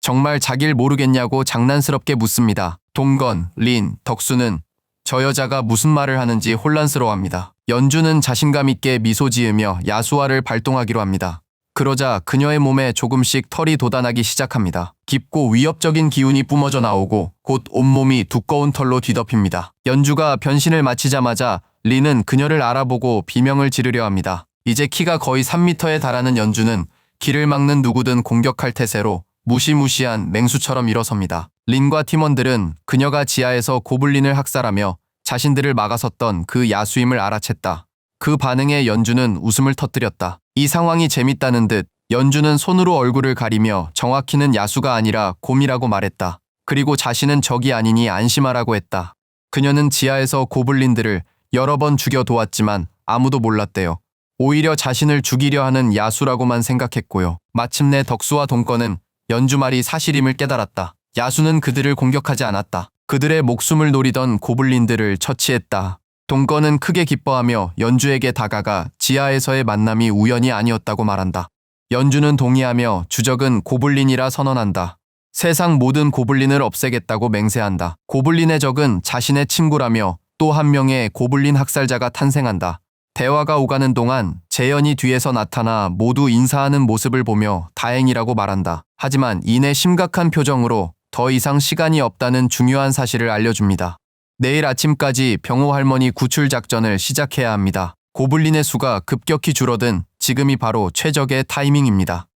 정말 자길 모르겠냐고 장난스럽게 묻습니다. 동건, 린, 덕수는 저 여자가 무슨 말을 하는지 혼란스러워합니다. 연주는 자신감 있게 미소 지으며 야수화를 발동하기로 합니다. 그러자 그녀의 몸에 조금씩 털이 돋아나기 시작합니다. 깊고 위협적인 기운이 뿜어져 나오고 곧 온몸이 두꺼운 털로 뒤덮입니다. 연주가 변신을 마치자마자 린은 그녀를 알아보고 비명을 지르려 합니다. 이제 키가 거의 3m에 달하는 연주는 길을 막는 누구든 공격할 태세로 무시무시한 맹수처럼 일어섭니다. 린과 팀원들은 그녀가 지하에서 고블린을 학살하며 자신들을 막아섰던 그 야수임을 알아챘다. 그 반응에 연주는 웃음을 터뜨렸다. 이 상황이 재밌다는 듯 연주는 손으로 얼굴을 가리며 정확히는 야수가 아니라 곰이라고 말했다. 그리고 자신은 적이 아니니 안심하라고 했다. 그녀는 지하에서 고블린들을 여러 번 죽여 도왔지만 아무도 몰랐대요. 오히려 자신을 죽이려 하는 야수라고만 생각했고요. 마침내 덕수와 동건은 연주 말이 사실임을 깨달았다. 야수는 그들을 공격하지 않았다. 그들의 목숨을 노리던 고블린들을 처치했다. 동건은 크게 기뻐하며 연주에게 다가가 지하에서의 만남이 우연이 아니었다고 말한다. 연주는 동의하며 주적은 고블린이라 선언한다. 세상 모든 고블린을 없애겠다고 맹세한다. 고블린의 적은 자신의 친구라며 또 한 명의 고블린 학살자가 탄생한다. 대화가 오가는 동안 재현이 뒤에서 나타나 모두 인사하는 모습을 보며 다행이라고 말한다. 하지만 이내 심각한 표정으로 더 이상 시간이 없다는 중요한 사실을 알려줍니다. 내일 아침까지 병호 할머니 구출 작전을 시작해야 합니다. 고블린의 수가 급격히 줄어든 지금이 바로 최적의 타이밍입니다.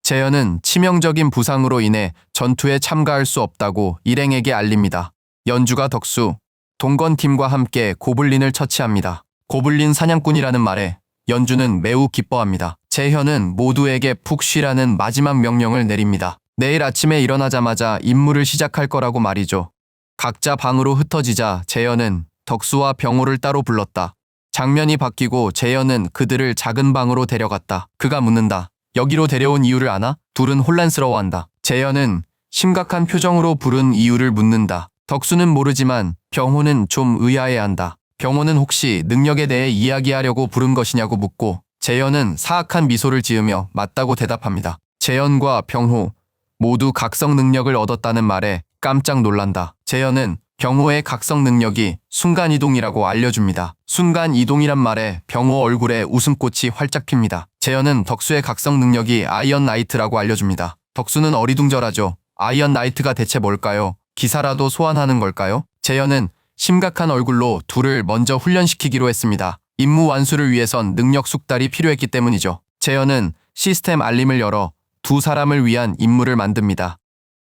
재현은 치명적인 부상으로 인해 전투에 참가할 수 없다고 일행에게 알립니다. 연주가 덕수, 동건팀과 함께 고블린을 처치합니다. 고블린 사냥꾼이라는 말에 연주는 매우 기뻐합니다. 재현은 모두에게 푹 쉬라는 마지막 명령을 내립니다. 내일 아침에 일어나자마자 임무를 시작할 거라고 말이죠. 각자 방으로 흩어지자 재현은 덕수와 병호를 따로 불렀다. 장면이 바뀌고 재현은 그들을 작은 방으로 데려갔다. 그가 묻는다. 여기로 데려온 이유를 아나? 둘은 혼란스러워한다. 재현은 심각한 표정으로 부른 이유를 묻는다. 덕수는 모르지만 병호는 좀 의아해한다. 병호는 혹시 능력에 대해 이야기하려고 부른 것이냐고 묻고 재현은 사악한 미소를 지으며 맞다고 대답합니다. 재현과 병호 모두 각성 능력을 얻었다는 말에 깜짝 놀란다. 재현은 병호의 각성 능력이 순간이동이라고 알려줍니다. 순간이동이란 말에 병호 얼굴에 웃음꽃이 활짝 핍니다. 재현은 덕수의 각성 능력이 아이언 나이트라고 알려줍니다. 덕수는 어리둥절하죠. 아이언 나이트가 대체 뭘까요? 기사라도 소환하는 걸까요? 재현은 심각한 얼굴로 둘을 먼저 훈련시키기로 했습니다. 임무 완수를 위해선 능력 숙달이 필요했기 때문이죠. 재현은 시스템 알림을 열어 두 사람을 위한 임무를 만듭니다.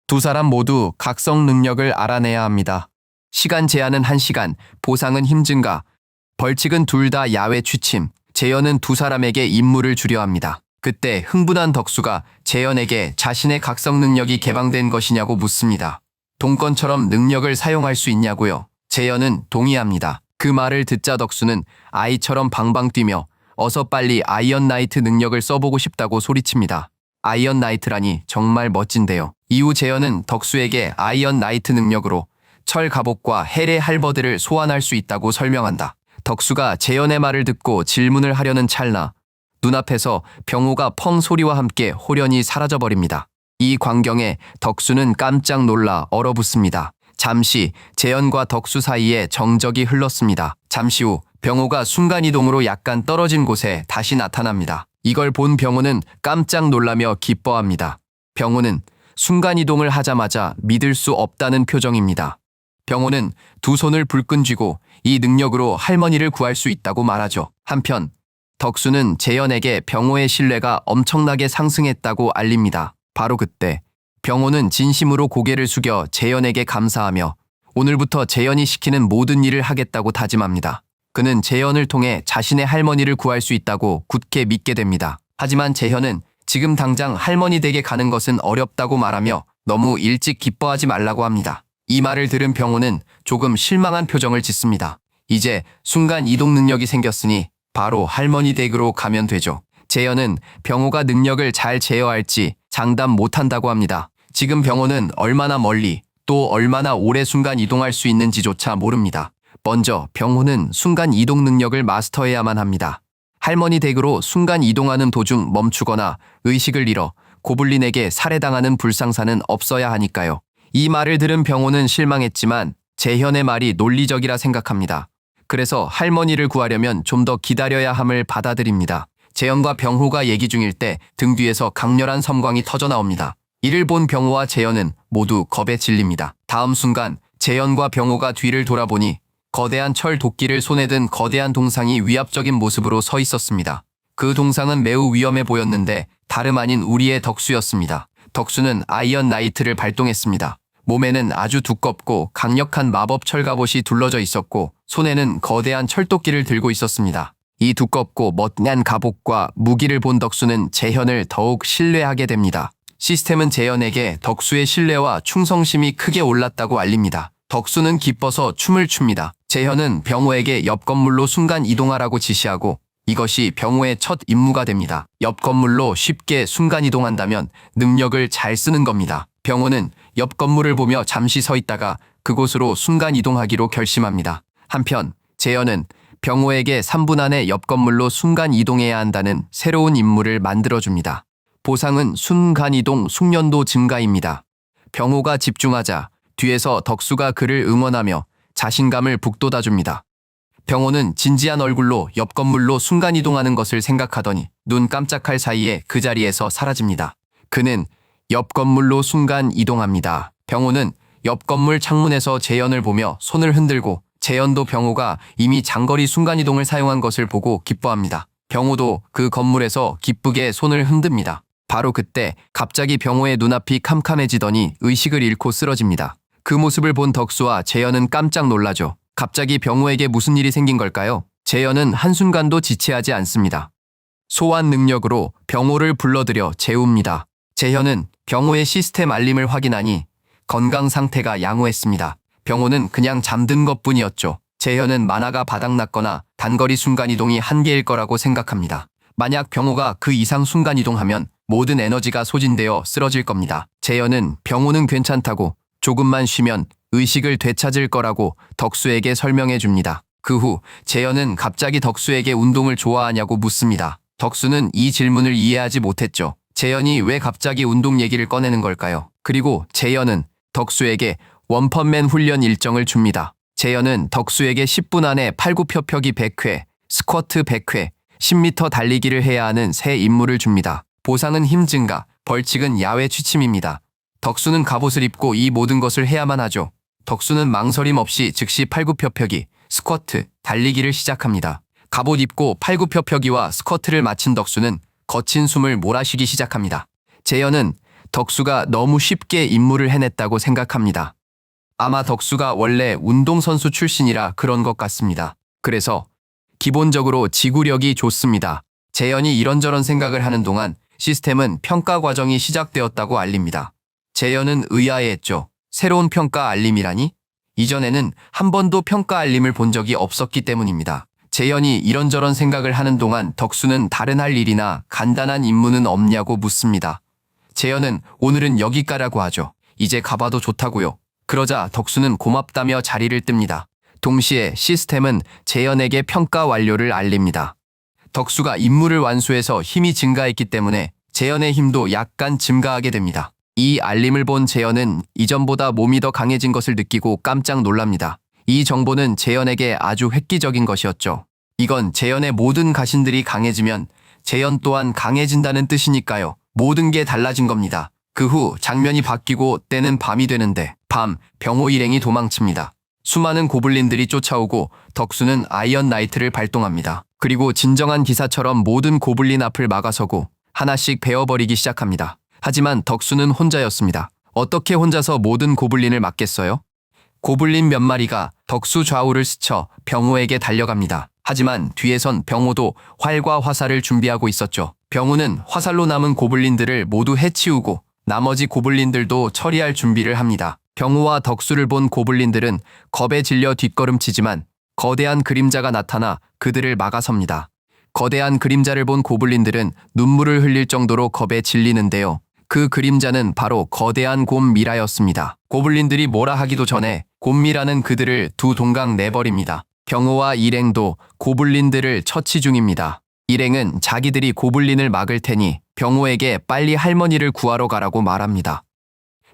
두 사람 모두 각성 능력을 알아내야 합니다. 시간 제한은 1시간, 보상은 힘 증가, 벌칙은 둘 다 야외 취침. 재현은 두 사람에게 임무를 주려 합니다. 그때 흥분한 덕수가 재현에게 자신의 각성 능력이 개방된 것이냐고 묻습니다. 동권처럼 능력을 사용할 수 있냐고요. 재현은 동의합니다. 그 말을 듣자 덕수는 아이처럼 방방 뛰며 어서 빨리 아이언 나이트 능력을 써보고 싶다고 소리칩니다. 아이언 나이트라니 정말 멋진데요. 이후 재현은 덕수에게 아이언 나이트 능력으로 철 갑옷과 헬의 할버드를 소환할 수 있다고 설명한다. 덕수가 재현의 말을 듣고 질문을 하려는 찰나 눈앞에서 병호가 펑 소리와 함께 홀연히 사라져버립니다. 이 광경에 덕수는 깜짝 놀라 얼어붙습니다. 잠시 재현과 덕수 사이에 정적이 흘렀습니다. 잠시 후 병호가 순간이동으로 약간 떨어진 곳에 다시 나타납니다. 이걸 본 병호는 깜짝 놀라며 기뻐합니다. 병호는 순간이동을 하자마자 믿을 수 없다는 표정입니다. 병호는 두 손을 불끈 쥐고 이 능력으로 할머니를 구할 수 있다고 말하죠. 한편 덕수는 재현에게 병호의 신뢰가 엄청나게 상승했다고 알립니다. 바로 그때 병호는 진심으로 고개를 숙여 재현에게 감사하며 오늘부터 재현이 시키는 모든 일을 하겠다고 다짐합니다. 그는 재현을 통해 자신의 할머니를 구할 수 있다고 굳게 믿게 됩니다. 하지만 재현은 지금 당장 할머니 댁에 가는 것은 어렵다고 말하며 너무 일찍 기뻐하지 말라고 합니다. 이 말을 들은 병호는 조금 실망한 표정을 짓습니다. 이제 순간 이동 능력이 생겼으니 바로 할머니 댁으로 가면 되죠. 재현은 병호가 능력을 잘 제어할지 장담 못한다고 합니다. 지금 병호는 얼마나 멀리 또 얼마나 오래 순간 이동할 수 있는지조차 모릅니다. 먼저 병호는 순간 이동 능력을 마스터해야만 합니다. 할머니 댁으로 순간 이동하는 도중 멈추거나 의식을 잃어 고블린에게 살해당하는 불상사는 없어야 하니까요. 이 말을 들은 병호는 실망했지만 재현의 말이 논리적이라 생각합니다. 그래서 할머니를 구하려면 좀 더 기다려야 함을 받아들입니다. 재현과 병호가 얘기 중일 때 등 뒤에서 강렬한 섬광이 터져 나옵니다. 이를 본 병호와 재현은 모두 겁에 질립니다. 다음 순간 재현과 병호가 뒤를 돌아보니 거대한 철 도끼를 손에 든 거대한 동상이 위압적인 모습으로 서 있었습니다. 그 동상은 매우 위험해 보였는데 다름 아닌 우리의 덕수였습니다. 덕수는 아이언 나이트를 발동했습니다. 몸에는 아주 두껍고 강력한 마법 철갑옷이 둘러져 있었고 손에는 거대한 철도끼를 들고 있었습니다. 이 두껍고 멋난 갑옷과 무기를 본 덕수는 재현을 더욱 신뢰하게 됩니다. 시스템은 재현에게 덕수의 신뢰와 충성심이 크게 올랐다고 알립니다. 덕수는 기뻐서 춤을 춥니다. 재현은 병호에게 옆 건물로 순간 이동하라고 지시하고 이것이 병호의 첫 임무가 됩니다. 옆 건물로 쉽게 순간 이동한다면 능력을 잘 쓰는 겁니다. 병호는 옆 건물을 보며 잠시 서 있다가 그곳으로 순간 이동하기로 결심합니다. 한편 재현은 병호에게 3분 안에 옆 건물로 순간 이동해야 한다는 새로운 임무를 만들어줍니다. 보상은 순간 이동 숙련도 증가입니다. 병호가 집중하자 뒤에서 덕수가 그를 응원하며 자신감을 북돋아줍니다. 병호는 진지한 얼굴로 옆 건물로 순간 이동하는 것을 생각하더니 눈 깜짝할 사이에 그 자리에서 사라집니다. 그는 옆 건물로 순간 이동합니다. 병호는 옆 건물 창문에서 재현을 보며 손을 흔들고 재현도 병호가 이미 장거리 순간 이동을 사용한 것을 보고 기뻐합니다. 병호도 그 건물에서 기쁘게 손을 흔듭니다. 바로 그때 갑자기 병호의 눈앞이 캄캄해지더니 의식을 잃고 쓰러집니다. 그 모습을 본 덕수와 재현은 깜짝 놀라죠. 갑자기 병호에게 무슨 일이 생긴 걸까요? 재현은 한순간도 지체하지 않습니다. 소환 능력으로 병호를 불러들여 재웁니다. 재현은 병호의 시스템 알림을 확인하니 건강 상태가 양호했습니다. 병호는 그냥 잠든 것뿐이었죠. 재현은 만화가 바닥났거나 단거리 순간이동이 한계일 거라고 생각합니다. 만약 병호가 그 이상 순간이동하면 모든 에너지가 소진되어 쓰러질 겁니다. 재현은 병호는 괜찮다고 조금만 쉬면 의식을 되찾을 거라고 덕수에게 설명해 줍니다. 그 후 재현은 갑자기 덕수에게 운동을 좋아하냐고 묻습니다. 덕수는 이 질문을 이해하지 못했죠. 재현이 왜 갑자기 운동 얘기를 꺼내는 걸까요? 그리고 재현은 덕수에게 원펀맨 훈련 일정을 줍니다. 재현은 덕수에게 10분 안에 팔굽혀펴기 100회, 스쿼트 100회, 10m 달리기를 해야 하는 새 임무를 줍니다. 보상은 힘 증가, 벌칙은 야외 취침입니다. 덕수는 갑옷을 입고 이 모든 것을 해야만 하죠. 덕수는 망설임 없이 즉시 팔굽혀펴기, 스쿼트, 달리기를 시작합니다. 갑옷 입고 팔굽혀펴기와 스쿼트를 마친 덕수는 거친 숨을 몰아쉬기 시작합니다. 재현은 덕수가 너무 쉽게 임무를 해냈다고 생각합니다. 아마 덕수가 원래 운동선수 출신이라 그런 것 같습니다. 그래서 기본적으로 지구력이 좋습니다. 재현이 이런저런 생각을 하는 동안 시스템은 평가 과정이 시작되었다고 알립니다. 재현은 의아해했죠. 새로운 평가 알림이라니? 이전에는 한 번도 평가 알림을 본 적이 없었기 때문입니다. 재현이 이런저런 생각을 하는 동안 덕수는 다른 할 일이나 간단한 임무는 없냐고 묻습니다. 재현은 오늘은 여기 가라고 하죠. 이제 가봐도 좋다고요. 그러자 덕수는 고맙다며 자리를 뜹니다. 동시에 시스템은 재현에게 평가 완료를 알립니다. 덕수가 임무를 완수해서 힘이 증가했기 때문에 재현의 힘도 약간 증가하게 됩니다. 이 알림을 본 재현은 이전보다 몸이 더 강해진 것을 느끼고 깜짝 놀랍니다. 이 정보는 재현에게 아주 획기적인 것이었죠. 이건 재현의 모든 가신들이 강해지면 재현 또한 강해진다는 뜻이니까요. 모든 게 달라진 겁니다. 그 후 장면이 바뀌고 때는 밤이 되는데 병호 일행이 도망칩니다. 수많은 고블린들이 쫓아오고 덕수는 아이언 나이트를 발동합니다. 그리고 진정한 기사처럼 모든 고블린 앞을 막아서고 하나씩 베어버리기 시작합니다. 하지만 덕수는 혼자였습니다. 어떻게 혼자서 모든 고블린을 막겠어요? 고블린 몇 마리가 덕수 좌우를 스쳐 병호에게 달려갑니다. 하지만 뒤에선 병호도 활과 화살을 준비하고 있었죠. 병호는 화살로 남은 고블린들을 모두 해치우고 나머지 고블린들도 처리할 준비를 합니다. 병호와 덕수를 본 고블린들은 겁에 질려 뒷걸음치지만 거대한 그림자가 나타나 그들을 막아섭니다. 거대한 그림자를 본 고블린들은 눈물을 흘릴 정도로 겁에 질리는데요. 그 그림자는 바로 거대한 곰미라였습니다. 고블린들이 뭐라 하기도 전에 곰미라는 그들을 두 동강 내버립니다. 병호와 일행도 고블린들을 처치 중입니다. 일행은 자기들이 고블린을 막을 테니 병호에게 빨리 할머니를 구하러 가라고 말합니다.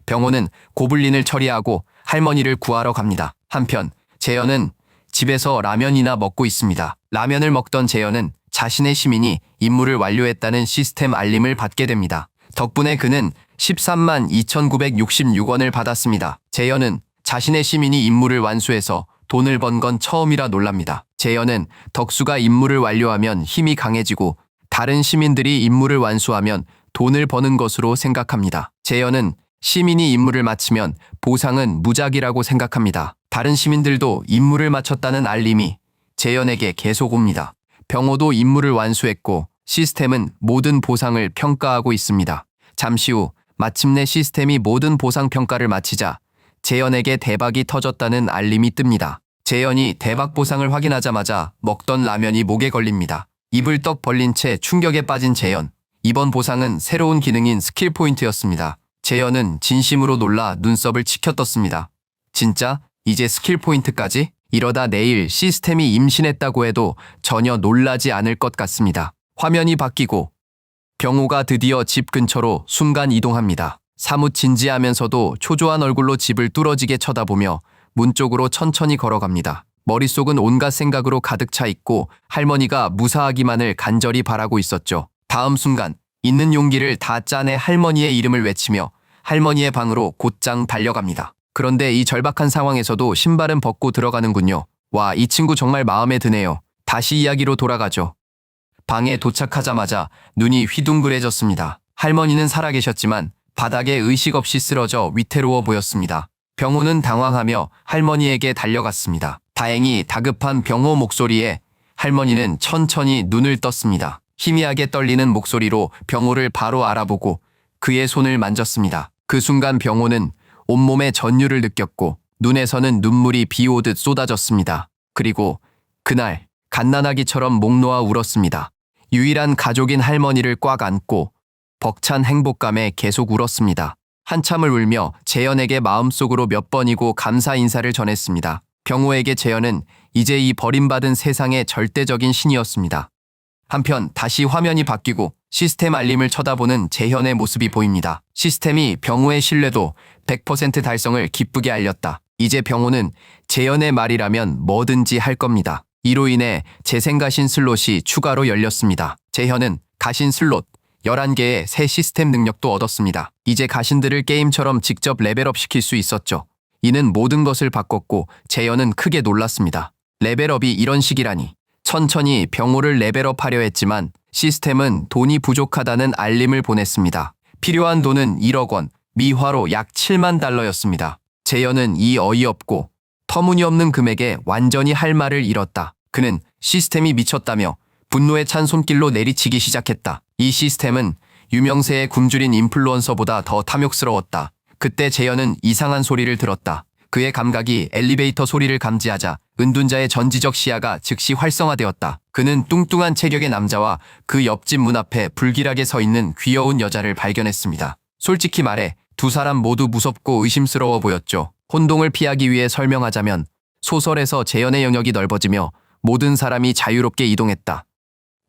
병호는 고블린을 처리하고 할머니를 구하러 갑니다. 한편 재현은 집에서 라면이나 먹고 있습니다. 라면을 먹던 재현은 자신의 시민이 임무를 완료했다는 시스템 알림을 받게 됩니다. 덕분에 그는 13만 2,966원을 받았습니다. 재현은 자신의 시민이 임무를 완수해서 돈을 번 건 처음이라 놀랍니다. 재현은 덕수가 임무를 완료하면 힘이 강해지고 다른 시민들이 임무를 완수하면 돈을 버는 것으로 생각합니다. 재현은 시민이 임무를 마치면 보상은 무작위라고 생각합니다. 다른 시민들도 임무를 마쳤다는 알림이 재현에게 계속 옵니다. 병호도 임무를 완수했고 시스템은 모든 보상을 평가하고 있습니다. 잠시 후 마침내 시스템이 모든 보상 평가를 마치자 재현에게 대박이 터졌다는 알림이 뜹니다. 재현이 대박 보상을 확인하자마자 먹던 라면이 목에 걸립니다. 입을 떡 벌린 채 충격에 빠진 재현. 이번 보상은 새로운 기능인 스킬 포인트였습니다. 재현은 진심으로 놀라 눈썹을 치켜떴습니다. 진짜? 이제 스킬 포인트까지? 이러다 내일 시스템이 임신했다고 해도 전혀 놀라지 않을 것 같습니다. 화면이 바뀌고 병호가 드디어 집 근처로 순간 이동합니다. 사뭇 진지하면서도 초조한 얼굴로 집을 뚫어지게 쳐다보며 문 쪽으로 천천히 걸어갑니다. 머릿속은 온갖 생각으로 가득 차 있고 할머니가 무사하기만을 간절히 바라고 있었죠. 다음 순간 있는 용기를 다 짜내 할머니의 이름을 외치며 할머니의 방으로 곧장 달려갑니다. 그런데 이 절박한 상황에서도 신발은 벗고 들어가는군요. 와, 이 친구 정말 마음에 드네요. 다시 이야기로 돌아가죠. 방에 도착하자마자 눈이 휘둥그레졌습니다. 할머니는 살아계셨지만 바닥에 의식 없이 쓰러져 위태로워 보였습니다. 병호는 당황하며 할머니에게 달려갔습니다. 다행히 다급한 병호 목소리에 할머니는 천천히 눈을 떴습니다. 희미하게 떨리는 목소리로 병호를 바로 알아보고 그의 손을 만졌습니다. 그 순간 병호는 온몸에 전율을 느꼈고 눈에서는 눈물이 비 오듯 쏟아졌습니다. 그리고 그날 갓난아기처럼 목 놓아 울었습니다. 유일한 가족인 할머니를 꽉 안고 벅찬 행복감에 계속 울었습니다. 한참을 울며 재현에게 마음속으로 몇 번이고 감사 인사를 전했습니다. 병호에게 재현은 이제 이 버림받은 세상의 절대적인 신이었습니다. 한편 다시 화면이 바뀌고 시스템 알림을 쳐다보는 재현의 모습이 보입니다. 시스템이 병호의 신뢰도 100% 달성을 기쁘게 알렸다. 이제 병호는 재현의 말이라면 뭐든지 할 겁니다. 이로 인해 재생가신 슬롯이 추가로 열렸습니다. 재현은 가신 슬롯 11개의 새 시스템 능력도 얻었습니다. 이제 가신들을 게임처럼 직접 레벨업 시킬 수 있었죠. 이는 모든 것을 바꿨고 재현은 크게 놀랐습니다. 레벨업이 이런 식이라니. 천천히 병호를 레벨업 하려 했지만 시스템은 돈이 부족하다는 알림을 보냈습니다. 필요한 돈은 1억 원, 미화로 약 7만 달러였습니다. 재현은 이 어이없고 터무니없는 금액에 완전히 할 말을 잃었다. 그는 시스템이 미쳤다며 분노에 찬 손길로 내리치기 시작했다. 이 시스템은 유명세의 굶주린 인플루언서보다 더 탐욕스러웠다. 그때 재현은 이상한 소리를 들었다. 그의 감각이 엘리베이터 소리를 감지하자 은둔자의 전지적 시야가 즉시 활성화되었다. 그는 뚱뚱한 체격의 남자와 그 옆집 문 앞에 불길하게 서 있는 귀여운 여자를 발견했습니다. 솔직히 말해 두 사람 모두 무섭고 의심스러워 보였죠. 혼동을 피하기 위해 설명하자면 소설에서 재현의 영역이 넓어지며 모든 사람이 자유롭게 이동했다.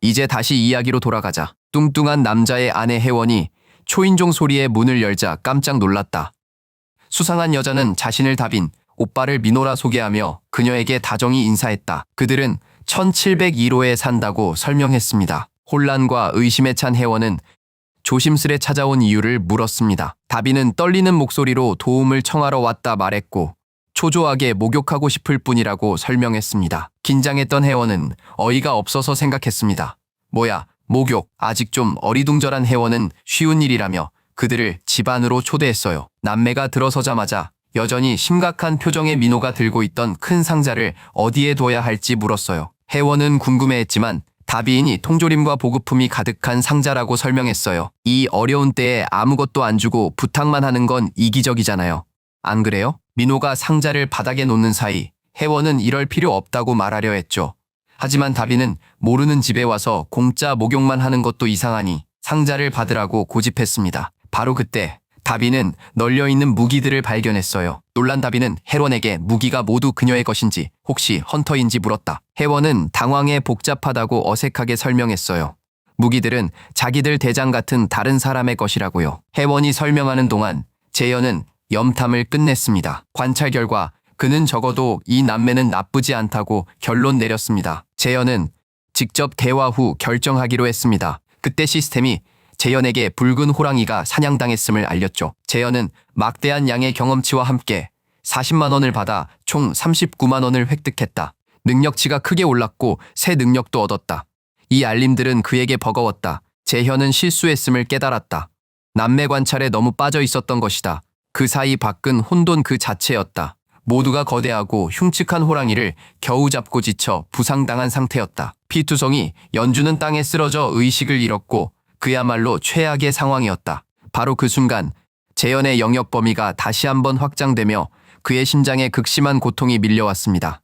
이제 다시 이야기로 돌아가자. 뚱뚱한 남자의 아내 혜원이 초인종 소리에 문을 열자 깜짝 놀랐다. 수상한 여자는 자신을 다빈 오빠를 민호라 소개하며 그녀에게 다정히 인사했다. 그들은 1701호에 산다고 설명했습니다. 혼란과 의심에 찬 혜원은 조심스레 찾아온 이유를 물었습니다. 다빈은 떨리는 목소리로 도움을 청하러 왔다 말했고 초조하게 목욕하고 싶을 뿐이라고 설명했습니다. 긴장했던 혜원은 어이가 없어서 생각했습니다. 뭐야, 목욕. 아직 좀 어리둥절한 혜원은 쉬운 일이라며 그들을 집 안으로 초대했어요. 남매가 들어서자마자 여전히 심각한 표정의 민호가 들고 있던 큰 상자를 어디에 둬야 할지 물었어요. 혜원은 궁금해했지만 다비인이 통조림과 보급품이 가득한 상자라고 설명했어요. 이 어려운 때에 아무것도 안 주고 부탁만 하는 건 이기적이잖아요. 안 그래요? 민호가 상자를 바닥에 놓는 사이 혜원은 이럴 필요 없다고 말하려 했죠. 하지만 다비는 모르는 집에 와서 공짜 목욕만 하는 것도 이상하니 상자를 받으라고 고집했습니다. 바로 그때 다비는 널려있는 무기들을 발견했어요. 놀란 다비는 혜원에게 무기가 모두 그녀의 것인지 혹시 헌터인지 물었다. 혜원은 당황해 복잡하다고 어색하게 설명했어요. 무기들은 자기들 대장 같은 다른 사람의 것이라고요. 혜원이 설명하는 동안 재현은 염탐을 끝냈습니다. 관찰 결과 그는 적어도 이 남매는 나쁘지 않다고 결론 내렸습니다. 재현은 직접 대화 후 결정하기로 했습니다. 그때 시스템이 재현에게 붉은 호랑이가 사냥당했음을 알렸죠. 재현은 막대한 양의 경험치와 함께 40만 원을 받아 총 39만 원을 획득했다. 능력치가 크게 올랐고 새 능력도 얻었다. 이 알림들은 그에게 버거웠다. 재현은 실수했음을 깨달았다. 남매 관찰에 너무 빠져 있었던 것이다. 그 사이 밖은 혼돈 그 자체였다. 모두가 거대하고 흉측한 호랑이를 겨우 잡고 지쳐 부상당한 상태였다. 피투성이 연주는 땅에 쓰러져 의식을 잃었고 그야말로 최악의 상황이었다. 바로 그 순간 재현의 영역 범위가 다시 한번 확장되며 그의 심장에 극심한 고통이 밀려왔습니다.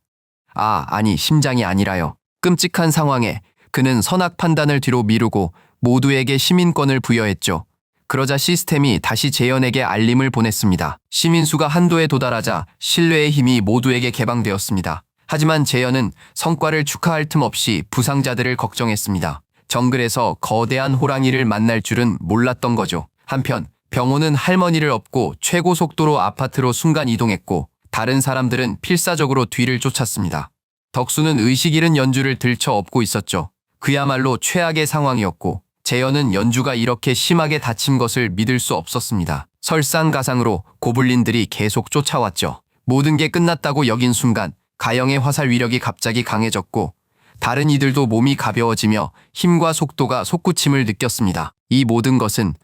아니 심장이 아니라요. 끔찍한 상황에 그는 선악 판단을 뒤로 미루고 모두에게 시민권을 부여했죠. 그러자 시스템이 다시 재현에게 알림을 보냈습니다. 시민수가 한도에 도달하자 신뢰의 힘이 모두에게 개방되었습니다. 하지만 재현은 성과를 축하할 틈 없이 부상자들을 걱정했습니다. 정글에서 거대한 호랑이를 만날 줄은 몰랐던 거죠. 한편 병호는 할머니를 업고 최고 속도로 아파트로 순간 이동했고 다른 사람들은 필사적으로 뒤를 쫓았습니다. 덕수는 의식 잃은 연주를 들쳐 업고 있었죠. 그야말로 최악의 상황이었고 재현은 연주가 이렇게 심하게 다친 것을 믿을 수 없었습니다. 설상가상으로 고블린들이 계속 쫓아왔죠. 모든 게 끝났다고 여긴 순간 가영의 화살 위력이 갑자기 강해졌고 다른 이들도 몸이 가벼워지며 힘과 속도가 솟구침을 느꼈습니다. 이 모든 것은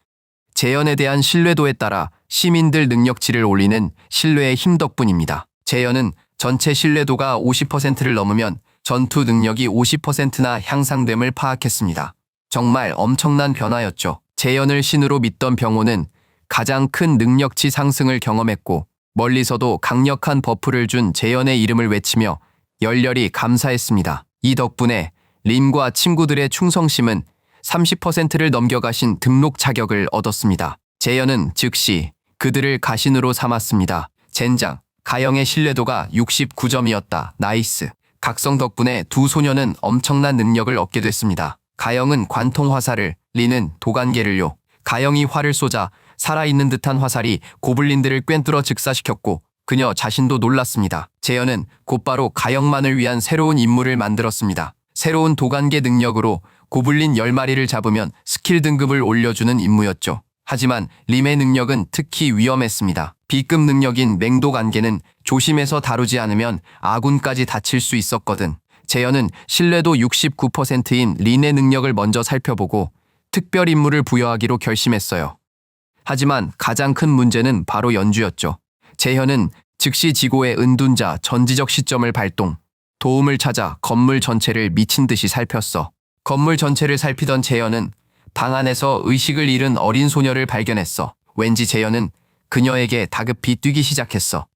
재현에 대한 신뢰도에 따라 시민들 능력치를 올리는 신뢰의 힘 덕분입니다. 재현은 전체 신뢰도가 50%를 넘으면 전투 능력이 50%나 향상됨을 파악했습니다. 정말 엄청난 변화였죠. 재현을 신으로 믿던 병호는 가장 큰 능력치 상승을 경험했고 멀리서도 강력한 버프를 준 재현의 이름을 외치며 열렬히 감사했습니다. 이 덕분에 린과 친구들의 충성심은 30%를 넘겨가신 등록 자격을 얻었습니다. 재현은 즉시 그들을 가신으로 삼았습니다. 젠장, 가영의 신뢰도가 69점이었다. 나이스. 각성 덕분에 두 소녀는 엄청난 능력을 얻게 됐습니다. 가영은 관통 화살을, 리는 도관계를요. 가영이 활을 쏘자 살아있는 듯한 화살이 고블린들을 꿰뚫어 즉사시켰고 그녀 자신도 놀랐습니다. 재현은 곧바로 가영만을 위한 새로운 임무를 만들었습니다. 새로운 도관계 능력으로 고블린 10마리를 잡으면 스킬 등급을 올려주는 임무였죠. 하지만 림의 능력은 특히 위험했습니다. B급 능력인 맹독안개는 조심해서 다루지 않으면 아군까지 다칠 수 있었거든. 재현은 신뢰도 69%인 린의 능력을 먼저 살펴보고 특별 임무를 부여하기로 결심했어요. 하지만 가장 큰 문제는 바로 연주였죠. 재현은 즉시 지고의 은둔자 전지적 시점을 발동, 도움을 찾아 건물 전체를 미친 듯이 살폈어. 건물 전체를 살피던 재현은 방 안에서 의식을 잃은 어린 소녀를 발견했어. 왠지 재현은 그녀에게 다급히 뛰기 시작했어.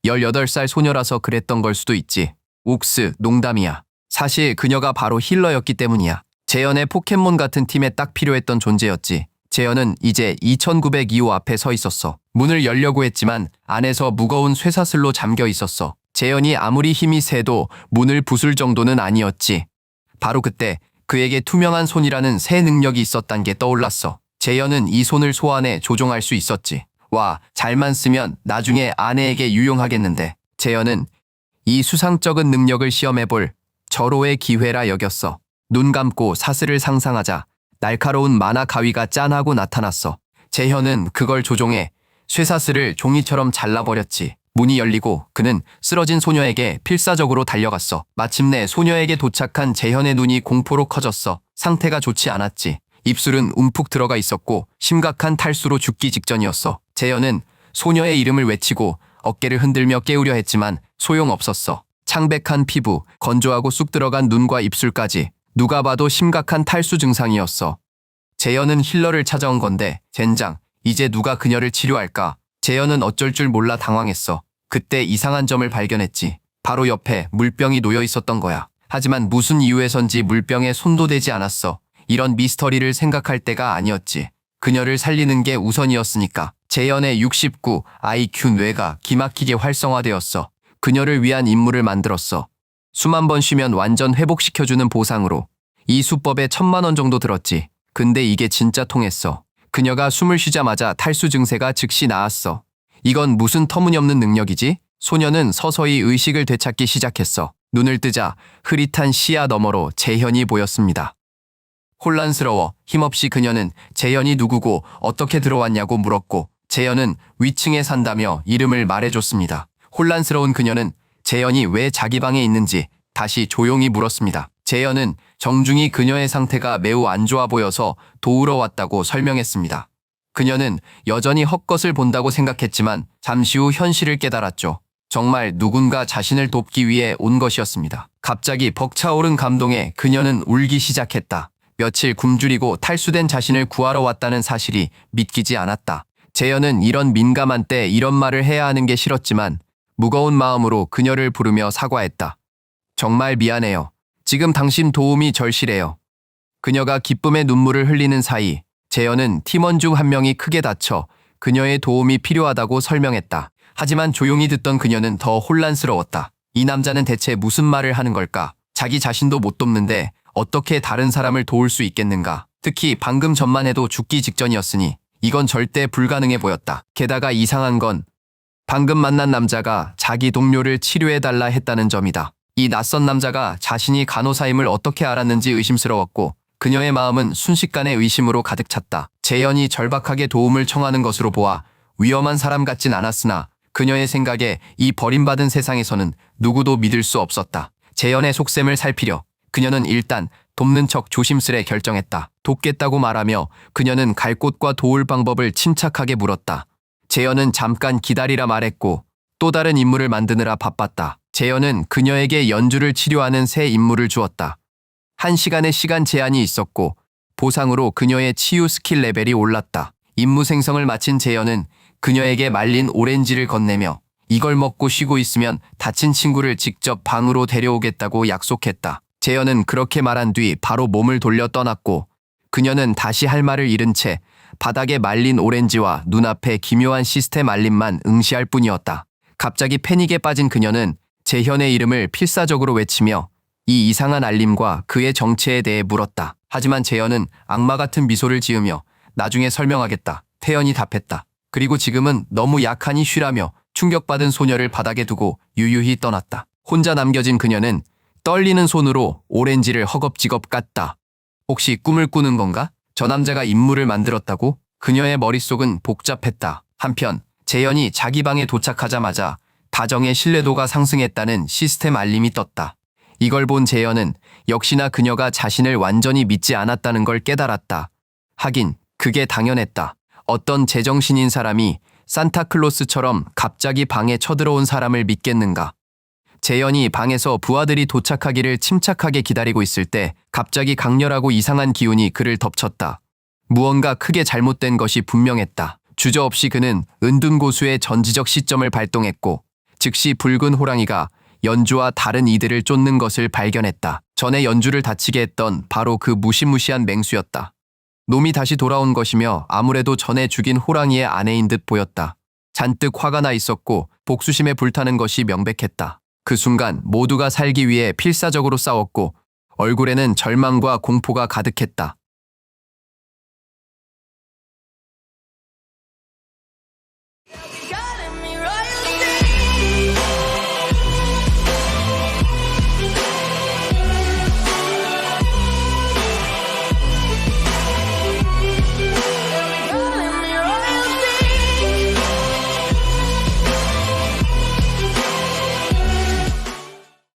18살 소녀라서 그랬던 걸 수도 있지. 옥스, 농담이야. 사실 그녀가 바로 힐러였기 때문이야. 재현의 포켓몬 같은 팀에 딱 필요했던 존재였지. 재현은 이제 2902호 앞에 서 있었어. 문을 열려고 했지만 안에서 무거운 쇠사슬로 잠겨 있었어. 재현이 아무리 힘이 세도 문을 부술 정도는 아니었지. 바로 그때 그에게 투명한 손이라는 새 능력이 있었단 게 떠올랐어. 재현은 이 손을 소환해 조종할 수 있었지. 와, 잘만 쓰면 나중에 아내에게 유용하겠는데. 재현은 이 수상쩍은 능력을 시험해볼 절호의 기회라 여겼어. 눈 감고 사슬을 상상하자 날카로운 만화 가위가 짠하고 나타났어. 재현은 그걸 조종해 쇠사슬을 종이처럼 잘라버렸지. 문이 열리고 그는 쓰러진 소녀에게 필사적으로 달려갔어. 마침내 소녀에게 도착한 재현의 눈이 공포로 커졌어. 상태가 좋지 않았지. 입술은 움푹 들어가 있었고 심각한 탈수로 죽기 직전이었어. 재현은 소녀의 이름을 외치고 어깨를 흔들며 깨우려 했지만 소용없었어. 창백한 피부, 건조하고 쑥 들어간 눈과 입술까지 누가 봐도 심각한 탈수 증상이었어. 재현은 힐러를 찾아온 건데 젠장, 이제 누가 그녀를 치료할까? 재현은 어쩔 줄 몰라 당황했어. 그때 이상한 점을 발견했지. 바로 옆에 물병이 놓여 있었던 거야. 하지만 무슨 이유에선지 물병에 손도 대지 않았어. 이런 미스터리를 생각할 때가 아니었지. 그녀를 살리는 게 우선이었으니까. 재현의 69 IQ 뇌가 기막히게 활성화되었어. 그녀를 위한 임무를 만들었어. 수만 번 쉬면 완전 회복시켜주는 보상으로. 이 수법에 1000만 원 정도 들었지. 근데 이게 진짜 통했어. 그녀가 숨을 쉬자마자 탈수 증세가 즉시 나았어. 이건 무슨 터무니없는 능력이지? 소녀는 서서히 의식을 되찾기 시작했어. 눈을 뜨자 흐릿한 시야 너머로 재현이 보였습니다. 혼란스러워 힘없이 그녀는 재현이 누구고 어떻게 들어왔냐고 물었고 재현은 위층에 산다며 이름을 말해줬습니다. 혼란스러운 그녀는 재현이 왜 자기 방에 있는지 다시 조용히 물었습니다. 재현은 정중히 그녀의 상태가 매우 안 좋아 보여서 도우러 왔다고 설명했습니다. 그녀는 여전히 헛것을 본다고 생각했지만 잠시 후 현실을 깨달았죠. 정말 누군가 자신을 돕기 위해 온 것이었습니다. 갑자기 벅차오른 감동에 그녀는 울기 시작했다. 며칠 굶주리고 탈수된 자신을 구하러 왔다는 사실이 믿기지 않았다. 재현은 이런 민감한 때 이런 말을 해야 하는 게 싫었지만 무거운 마음으로 그녀를 부르며 사과했다. 정말 미안해요. 지금 당신 도움이 절실해요. 그녀가 기쁨의 눈물을 흘리는 사이 재현은 팀원 중 한 명이 크게 다쳐 그녀의 도움이 필요하다고 설명했다. 하지만 조용히 듣던 그녀는 더 혼란스러웠다. 이 남자는 대체 무슨 말을 하는 걸까? 자기 자신도 못 돕는데 어떻게 다른 사람을 도울 수 있겠는가? 특히 방금 전만 해도 죽기 직전이었으니 이건 절대 불가능해 보였다. 게다가 이상한 건 방금 만난 남자가 자기 동료를 치료해달라 했다는 점이다. 이 낯선 남자가 자신이 간호사임을 어떻게 알았는지 의심스러웠고 그녀의 마음은 순식간에 의심으로 가득 찼다. 재현이 절박하게 도움을 청하는 것으로 보아 위험한 사람 같진 않았으나 그녀의 생각에 이 버림받은 세상에서는 누구도 믿을 수 없었다. 재현의 속셈을 살피려 그녀는 일단 돕는 척 조심스레 결정했다. 돕겠다고 말하며 그녀는 갈 곳과 도울 방법을 침착하게 물었다. 재현은 잠깐 기다리라 말했고 또 다른 인물을 만드느라 바빴다. 재현은 그녀에게 연주를 치료하는 새 임무를 주었다. 1시간의 시간 제한이 있었고 보상으로 그녀의 치유 스킬 레벨이 올랐다. 임무 생성을 마친 재현은 그녀에게 말린 오렌지를 건네며 이걸 먹고 쉬고 있으면 다친 친구를 직접 방으로 데려오겠다고 약속했다. 재현은 그렇게 말한 뒤 바로 몸을 돌려 떠났고 그녀는 다시 할 말을 잃은 채 바닥에 말린 오렌지와 눈앞에 기묘한 시스템 알림만 응시할 뿐이었다. 갑자기 패닉에 빠진 그녀는 재현의 이름을 필사적으로 외치며 이 이상한 알림과 그의 정체에 대해 물었다. 하지만 재현은 악마 같은 미소를 지으며 나중에 설명하겠다. 태연이 답했다. 그리고 지금은 너무 약하니 쉬라며 충격받은 소녀를 바닥에 두고 유유히 떠났다. 혼자 남겨진 그녀는 떨리는 손으로 오렌지를 허겁지겁 깠다. 혹시 꿈을 꾸는 건가? 저 남자가 인물을 만들었다고? 그녀의 머릿속은 복잡했다. 한편 재현이 자기 방에 도착하자마자 다정의 신뢰도가 상승했다는 시스템 알림이 떴다. 이걸 본 재현은 역시나 그녀가 자신을 완전히 믿지 않았다는 걸 깨달았다. 하긴 그게 당연했다. 어떤 제정신인 사람이 산타클로스처럼 갑자기 방에 쳐들어온 사람을 믿겠는가? 재현이 방에서 부하들이 도착하기를 침착하게 기다리고 있을 때 갑자기 강렬하고 이상한 기운이 그를 덮쳤다. 무언가 크게 잘못된 것이 분명했다. 주저없이 그는 은둔고수의 전지적 시점을 발동했고 즉시 붉은 호랑이가 연주와 다른 이들을 쫓는 것을 발견했다. 전에 연주를 다치게 했던 바로 그 무시무시한 맹수였다. 놈이 다시 돌아온 것이며 아무래도 전에 죽인 호랑이의 아내인 듯 보였다. 잔뜩 화가 나 있었고 복수심에 불타는 것이 명백했다. 그 순간 모두가 살기 위해 필사적으로 싸웠고 얼굴에는 절망과 공포가 가득했다.